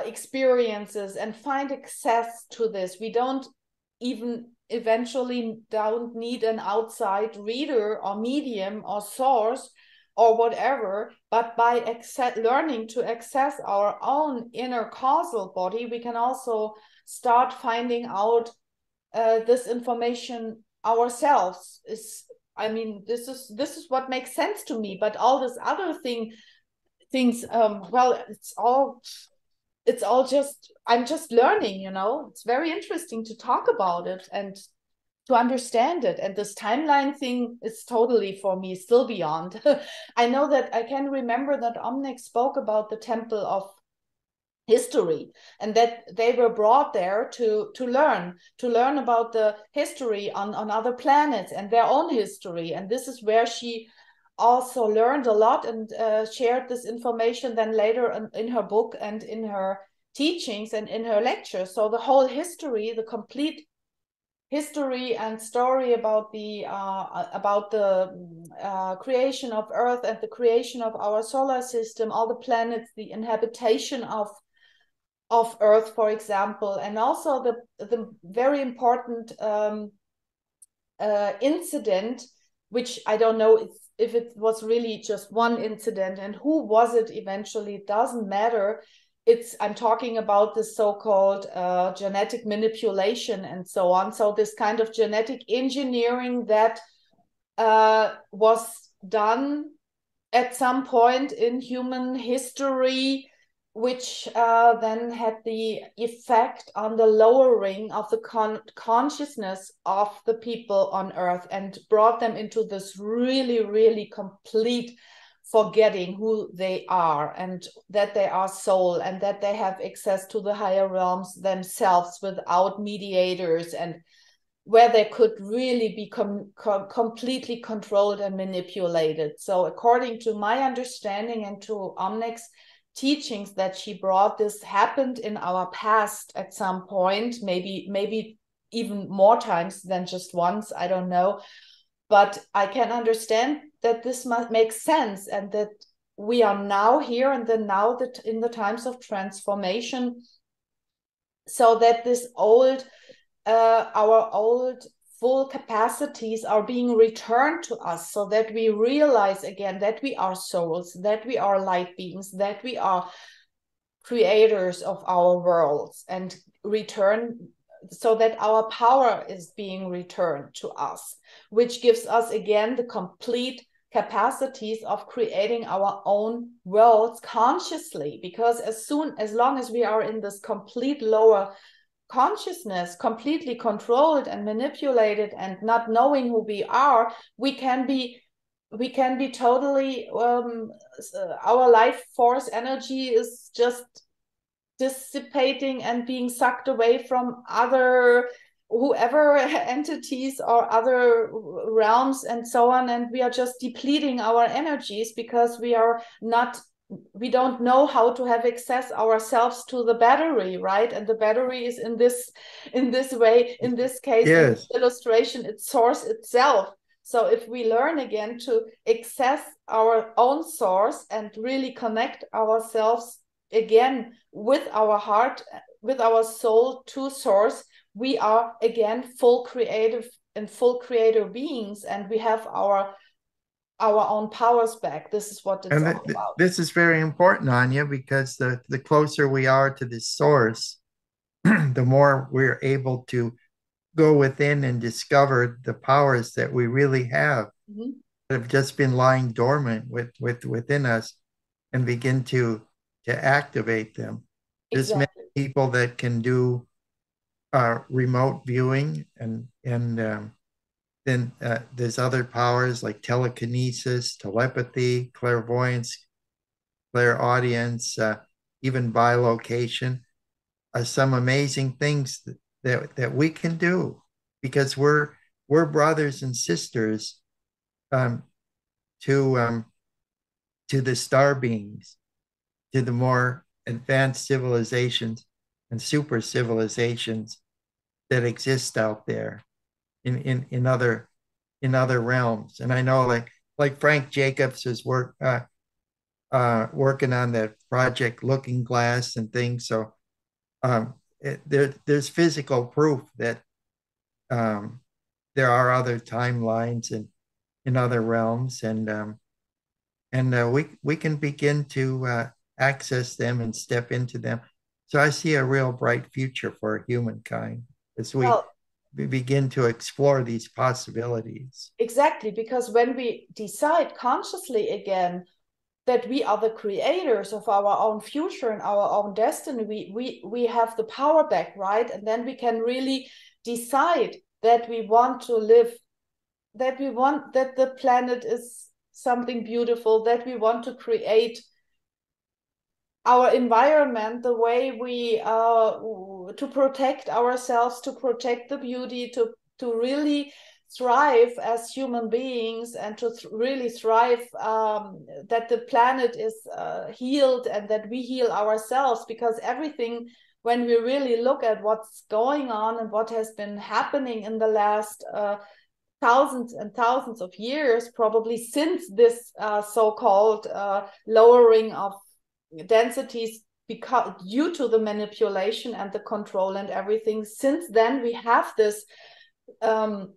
experiences and find access to this. We don't even eventually don't need an outside reader or medium or source or whatever, but by learning to access our own inner causal body, we can also start finding out this information ourselves. This is what makes sense to me. But all this other things, well, it's all just, I'm just learning, it's very interesting to talk about it and to understand it. And this timeline thing is totally, for me, still beyond. I know that I can remember that Omnek spoke about the temple of history, and that they were brought there to learn about the history on other planets and their own history. And this is where she also learned a lot and shared this information then later in her book and in her teachings and in her lectures. So the whole history, the complete history and story about the creation of Earth and the creation of our solar system, all the planets, the inhabitation of Earth, for example, and also the very important incident, which I don't know if it was really just one incident and who was it eventually, it doesn't matter. I'm talking about the so-called genetic manipulation and so on. So this kind of genetic engineering that was done at some point in human history, which then had the effect on the lowering of the consciousness of the people on Earth and brought them into this really, really complete forgetting who they are and that they are soul and that they have access to the higher realms themselves without mediators, and where they could really be completely controlled and manipulated. So according to my understanding and to Omnek's teachings that she brought, this happened in our past at some point, maybe even more times than just once, I don't know. But I can understand that this must make sense, and that we are now here and then now that in the times of transformation, so that this our old full capacities are being returned to us, so that we realize again that we are souls, that we are light beings, that we are creators of our worlds, and return, so that our power is being returned to us, which gives us again the complete capacities of creating our own worlds consciously. Because as long as we are in this complete lower consciousness, completely controlled and manipulated and not knowing who we are, we can be totally our life force energy is just dissipating and being sucked away from whoever entities or other realms and so on, and we are just depleting our energies because we are not we don't know how to have access ourselves to the battery, right? And the battery is in this way, in this case, in Yes. this illustration, it's source itself. So if we learn again to access our own source and really connect ourselves again with our heart, with our soul to source, we are again full creative and full creator beings, and we have our own powers back. This is what it's And all about. this is very important, Anya, because the closer we are to the source, the more we're able to go within and discover the powers that we really have Mm-hmm. that have just been lying dormant within us and begin to activate them. There's many Exactly. people that can do remote viewing, and then there's other powers like telekinesis, telepathy, clairvoyance, clairaudience, even bilocation, are some amazing things that we can do because we're brothers and sisters um, to to the star beings, to the more advanced civilizations and super civilizations that exist out there in other realms. And I know like Frank Jacobs is working on that project Looking Glass and things. So there's physical proof that um, there are other timelines and in other realms, and we can begin to access them and step into them. So I see a real bright future for humankind as Well, we begin to explore these possibilities. exactly, because when we decide consciously again that we are the creators of our own future and our own destiny, we have the power back, right? And then we can really decide that we want to live, that we want that the planet is something beautiful, that we want to create our environment the way we to protect ourselves, to protect the beauty, to really thrive as human beings, and to really thrive, that the planet is healed and that we heal ourselves, because everything, when we really look at what's going on and what has been happening in the last thousands and thousands of years, probably since this so-called lowering of densities, because due to the manipulation and the control and everything, since then we have this um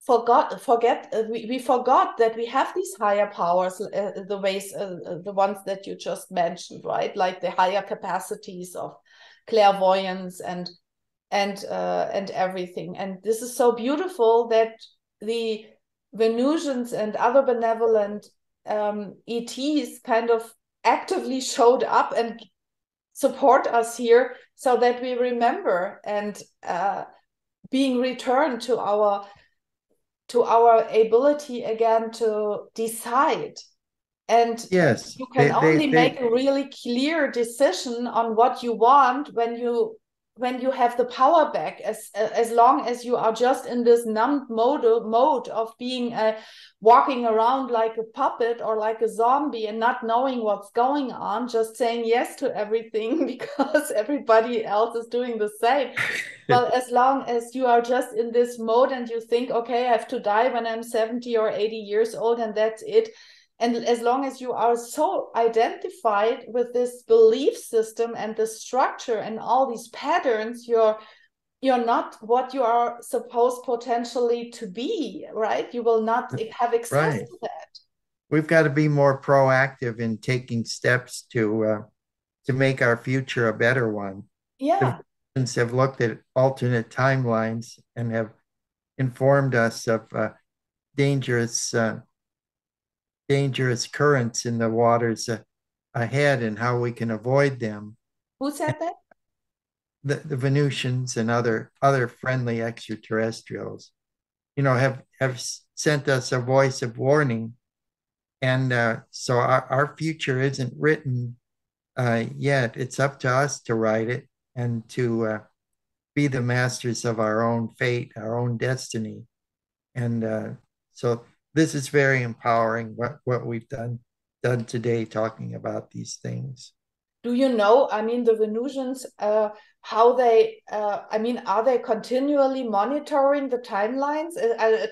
we forgot that we have these higher powers, the ways, the ones that you just mentioned, right? Like the higher capacities of clairvoyance and everything. And this is so beautiful that the Venusians and other benevolent ETs kind of actively showed up and support us here, so that we remember and being returned to our ability again to decide. And Yes, you can only make a really clear decision on what you want when you have the power back, as long as you are just in this numbed mode of being walking around like a puppet or like a zombie and not knowing what's going on, just saying yes to everything because everybody else is doing the same. Well, as long as you are just in this mode and you think, okay, I have to die when I'm 70 or 80 years old and that's it. And as long as you are so identified with this belief system and the structure and all these patterns, you're not what you are supposed potentially to be, right? You will not have access right. to that. We've got to be more proactive in taking steps to make our future a better one. The Yeah. Russians have looked at alternate timelines and have informed us of dangerous dangerous currents in the waters ahead and how we can avoid them. Who said that? The Venusians and other friendly extraterrestrials, have sent us a voice of warning, and so our future isn't written yet. It's up to us to write it and to be the masters of our own fate, our own destiny. And so this is very empowering what we've done done today talking about these things. Do you know, I mean, the Venusians, how they, I mean, are they continually monitoring the timelines?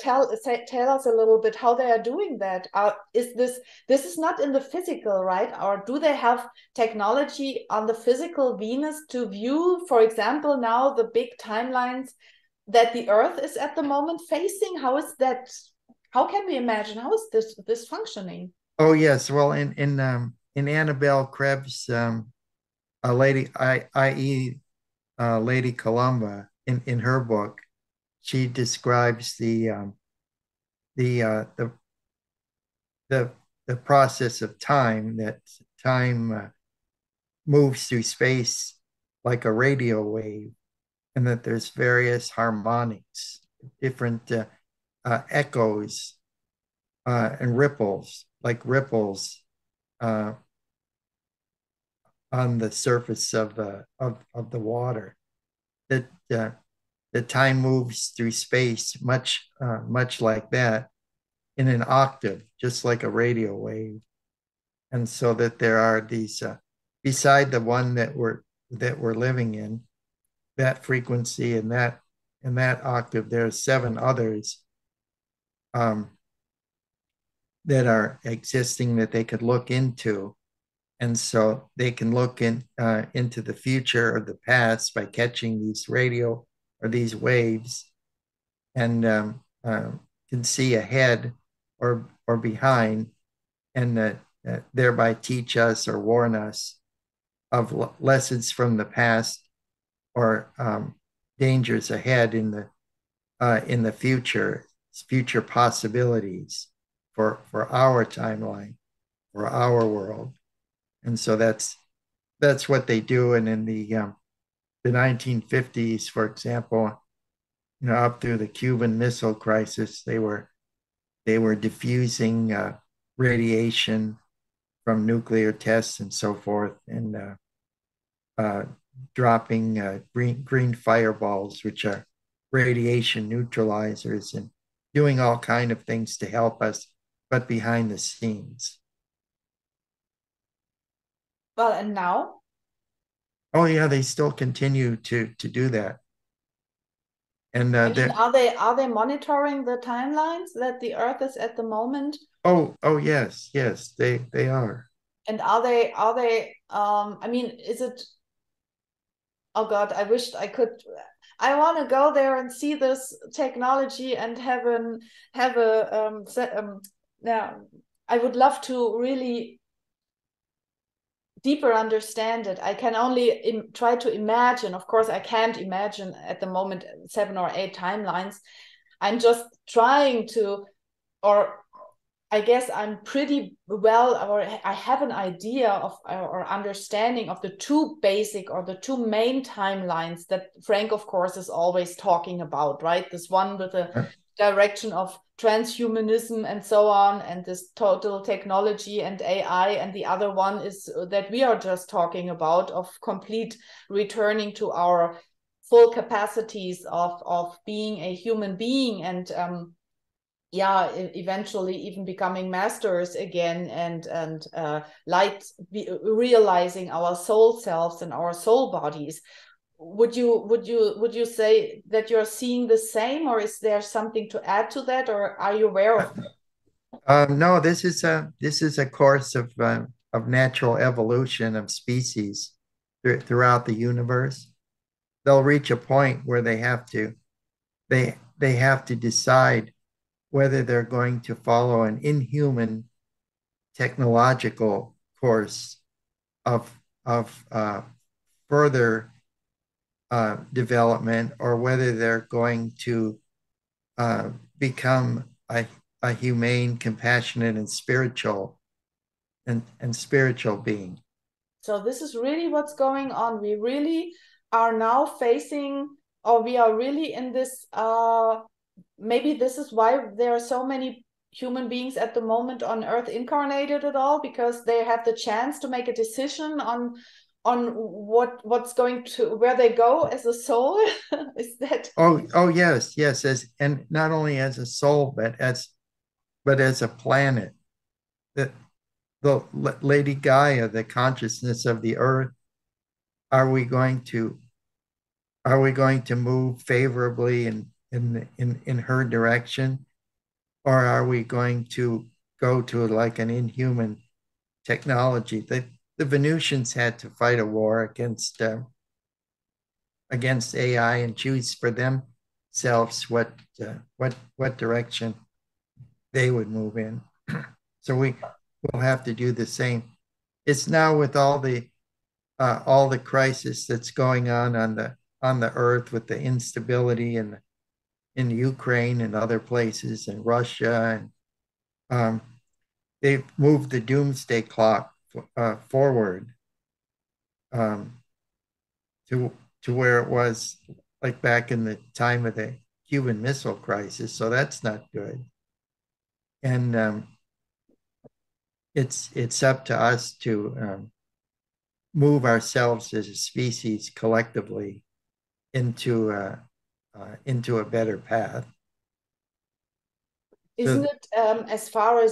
Tell us a little bit how they are doing that. Is this is not in the physical, right? Or do they have technology on the physical Venus to view, for example, now the big timelines that the Earth is at the moment facing? How is that? How can we imagine? How is this functioning? Oh yes, well in Annabelle Krebs, a lady, i.e. Lady Columba, in her book, she describes the uh, the the the process of time, that time moves through space like a radio wave, and that there's various harmonics, different echoes and ripples, like ripples uh, on the surface of the water. That the time moves through space much like that, in an octave, just like a radio wave. And so that there are these beside the one that we're living in, that frequency and that octave, there are seven others um, that are existing that they could look into. And so they can look into the future or the past by catching these radio or these waves, and can see ahead or behind, and thereby teach us or warn us of lessons from the past, or dangers ahead in the future possibilities for our timeline, for our world. And so that's what they do. And in the 1950s, for example, up through the Cuban Missile Crisis, they were diffusing radiation from nuclear tests and so forth, and uh, dropping green fireballs, which are radiation neutralizers, and doing all kind of things to help us, but behind the scenes. Well, and now? Oh yeah, they still continue to do that, and I mean, are they monitoring the timelines that the Earth is at the moment? oh yes, they are. And are they I mean, is it, oh God, I wished I could, I want to go there and see this technology and have a yeah, I would love to really deeper understand it. I can only try to imagine. Of course, I can't imagine at the moment 7 or 8 timelines. I'm just trying to, or I guess I'm pretty well, or I have an idea of or understanding of the two basic or the two main timelines that Frank, of course, is always talking about, right? This one with the direction of transhumanism and so on, and this total technology and AI, and the other one is that we are just talking about, of complete returning to our full capacities of being a human being, and yeah, eventually even becoming masters again, and realizing our soul selves and our soul bodies. Would you say that you're seeing the same, or is there something to add to that, or are you aware of that? No, this is a course of natural evolution of species throughout the universe. They'll reach a point where they have to decide whether they're going to follow an inhuman technological course of further development, or whether they're going to become a humane, compassionate, and spiritual being. So this is really what's going on. We really are now facing, or we are really in this, maybe this is why there are so many human beings at the moment on Earth incarnated at all, because they have the chance to make a decision on what's going to, where they go as a soul. Is that? Oh yes, and not only as a soul, but as a planet. That Lady Gaia, the consciousness of the earth, are we going to move favorably in her direction, or are we going to go to like an inhuman technology? The Venusians had to fight a war against AI and choose for themselves what direction they would move in. So we will have to do the same. It's now with all the crisis that's going on the earth with the instability in Ukraine and other places and Russia, and they've moved the doomsday clock forward um, to where it was like back in the time of the Cuban Missile Crisis. So that's not good. And it's up to us to move ourselves as a species collectively into a better path. Isn't it as far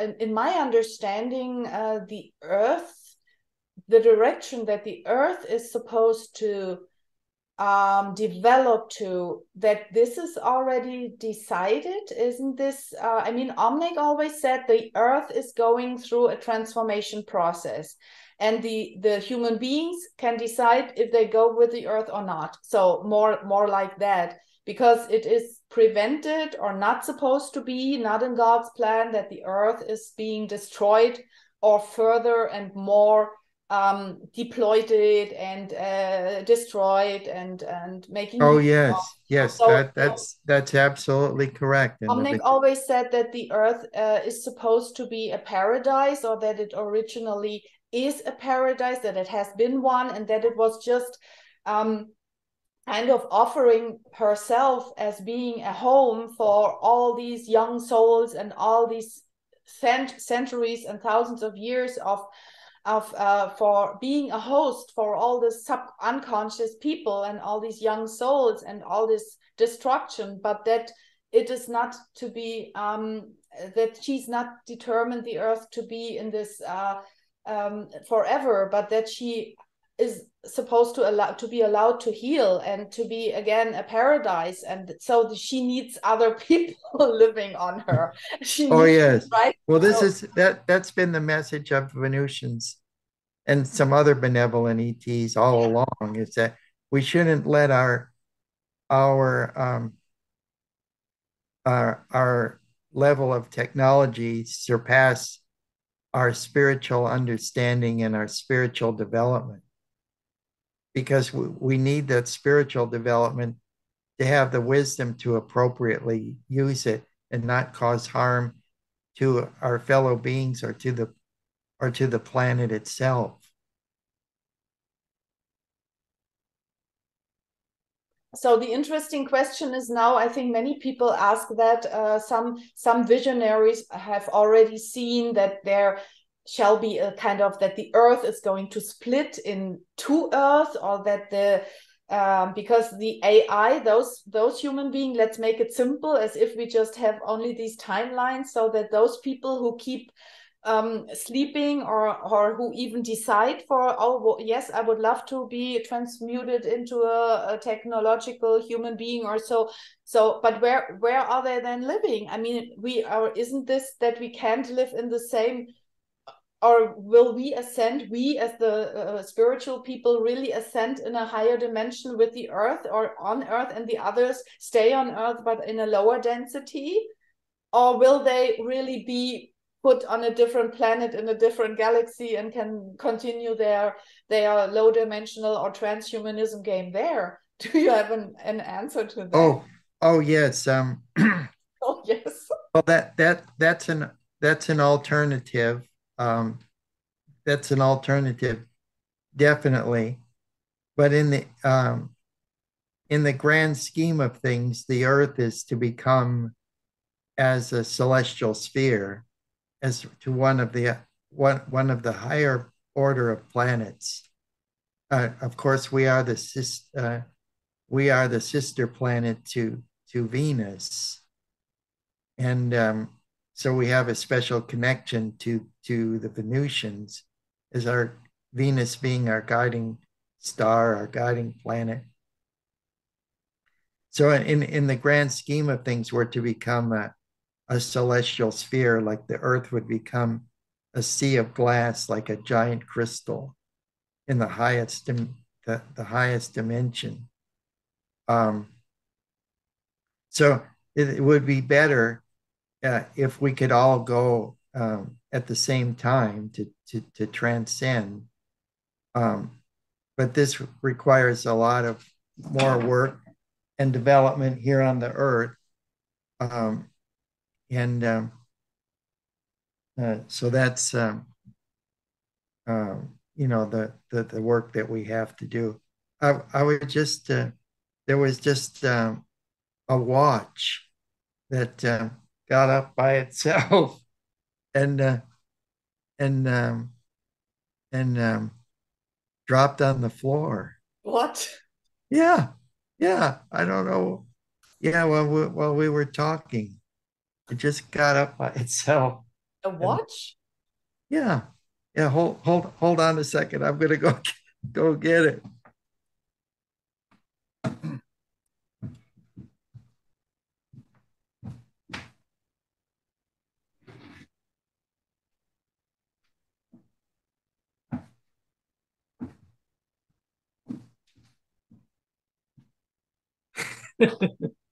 in my understanding, the Earth, the direction that the Earth is supposed to develop to, that this is already decided? Isn't this? I mean, Omnic always said the Earth is going through a transformation process, and the human beings can decide if they go with the Earth or not. So more like that, because it is prevented or not supposed to be, not in God's plan, that the Earth is being destroyed or further and more deployed it and destroyed and making. Oh yes, yes, so that's absolutely correct. And Omnic always said that the Earth is supposed to be a paradise, or that it originally is a paradise, that it has been one, and that it was just kind of offering herself as being a home for all these young souls and all these centuries and thousands of years of for being a host for all this unconscious people and all these young souls and all this destruction, but that it is not to be that she's not determined the Earth to be in this forever, but that she is supposed to be allowed to heal and to be again a paradise, and so she needs other people living on her. She oh needs, yes. right? Well, this So, is that's been the message of Venusians and some other benevolent ETs all along, is that we shouldn't let our our level of technology surpass our spiritual understanding and our spiritual development, because we need that spiritual development to have the wisdom to appropriately use it and not cause harm to our fellow beings or to the planet itself. so the interesting question is now, I think many people ask that some visionaries have already seen that there shall be a kind of, that the Earth is going to split in two Earths, or that the because the AI, those human beings, let's make it simple, as if we just have only these timelines, so that those people who keep sleeping, or who even decide for, oh well, yes, I would love to be transmuted into a technological human being or so, but where are they then living? I mean, we are, isn't this that we can't live in the same, or will we ascend, we as the spiritual people really ascend in a higher dimension with the Earth or on Earth, and the others stay on Earth but in a lower density? Or will they really be put on a different planet in a different galaxy and can continue their low dimensional or transhumanism game there? Do you have an answer to that? Oh yes. Oh yes. Well, that's an alternative. Um, that's an alternative, definitely. But in the grand scheme of things, the Earth is to become as a celestial sphere, as to one of the higher order of planets. Of course, we are the sister planet to Venus, and so we have a special connection to the Venusians as our Venus being our guiding star, our guiding planet. So in the grand scheme of things, we're to become a celestial sphere, like the Earth would become a sea of glass, like a giant crystal in the highest dimension. Um, so it would be better if we could all go at the same time to transcend. Um, but this requires a lot of more work and development here on the earth. Um, and so that's, the work that we have to do. I would just, there was just a watch that got up by itself and uh, and and dropped on the floor. What? Yeah, yeah. I don't know. Yeah, while we were talking, it just got up by itself. A And watch? yeah, yeah. Hold on a second. I'm gonna go go get it.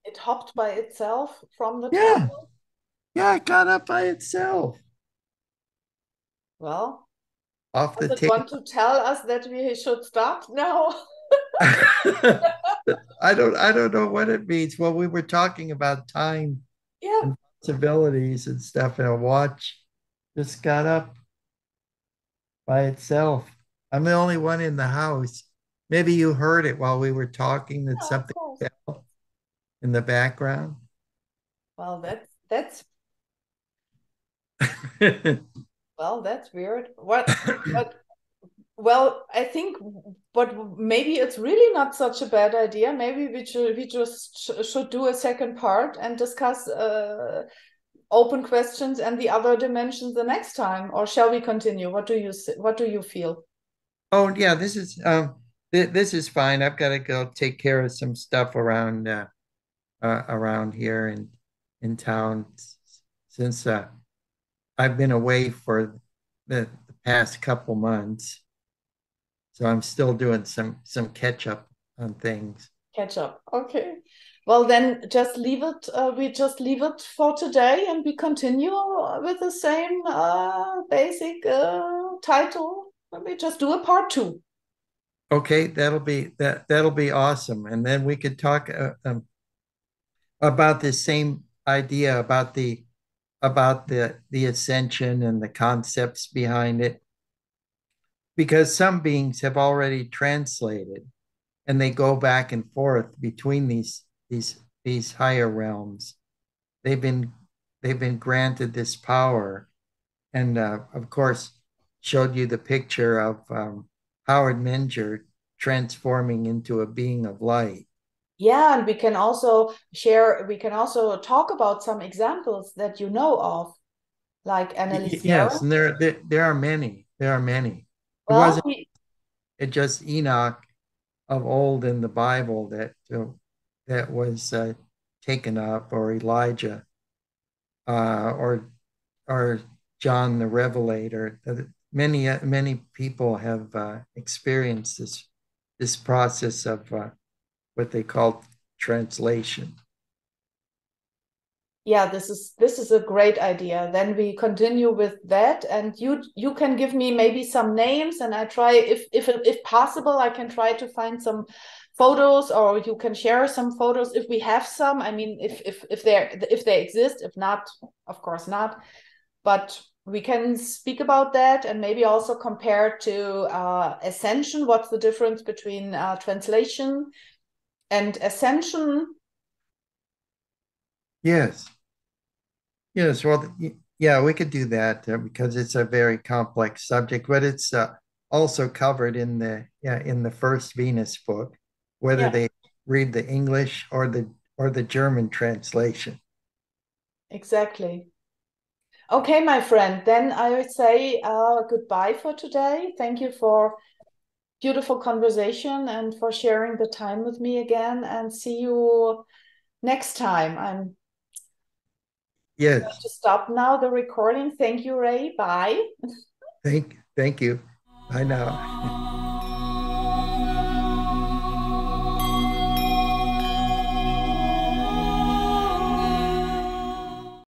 It hopped by itself from the Yeah, table? yeah. It got up by itself Well, off the does it table. want to tell us that we should stop now? I don't know what it means. Well, we were talking about time Yeah. and possibilities and stuff, and a watch just got up by itself. I'm the only one in the house. Maybe you heard it while we were talking that Yeah, of something course. fell in the background. Well, that's well, that's weird. What well, I think, but maybe it's really not such a bad idea. Maybe we just should do a second part and discuss open questions and the other dimensions the next time, or shall we continue? What do you feel? Oh yeah, this is fine. I've got to go take care of some stuff around here in town since I've been away for the past couple months. So I'm still doing some catch up on things. Catch up. Okay. Well, then just leave it. We just leave it for today, and we continue with the same basic title. We just do a part two. Okay, that'll be awesome. And then we could talk about this same idea about the ascension and the concepts behind it, because some beings have already translated and they go back and forth between these higher realms. They've been they've been granted this power, and of course showed you the picture of Howard Menger transforming into a being of light. Yeah, and we can also share. We can also talk about some examples that you know of, like Annalise Yes, Yarrow. and there are many. There are many. It Well, wasn't it just Enoch of old in the Bible that was taken up, or Elijah, or John the Revelator. Many people have experienced this process of what they call translation. yeah, this is a great idea. Then we continue with that, and you can give me maybe some names, and I try, if possible, I can try to find some photos, or you can share some photos if we have some. I mean, if they exist. If not, of course not. But we can speak about that, and maybe also compare to ascension. What's the difference between translation and ascension? Yes, yes. Well, yeah, we could do that because it's a very complex subject, but it's also covered in the first Venus book, whether Yeah, they read the English or the German translation. exactly. Okay, my friend, then I would say goodbye for today. Thank you for beautiful conversation and for sharing the time with me again, and see you next time. I'm going Yes. to stop now the recording. Thank you, Ray. Bye. Thank you. Bye now.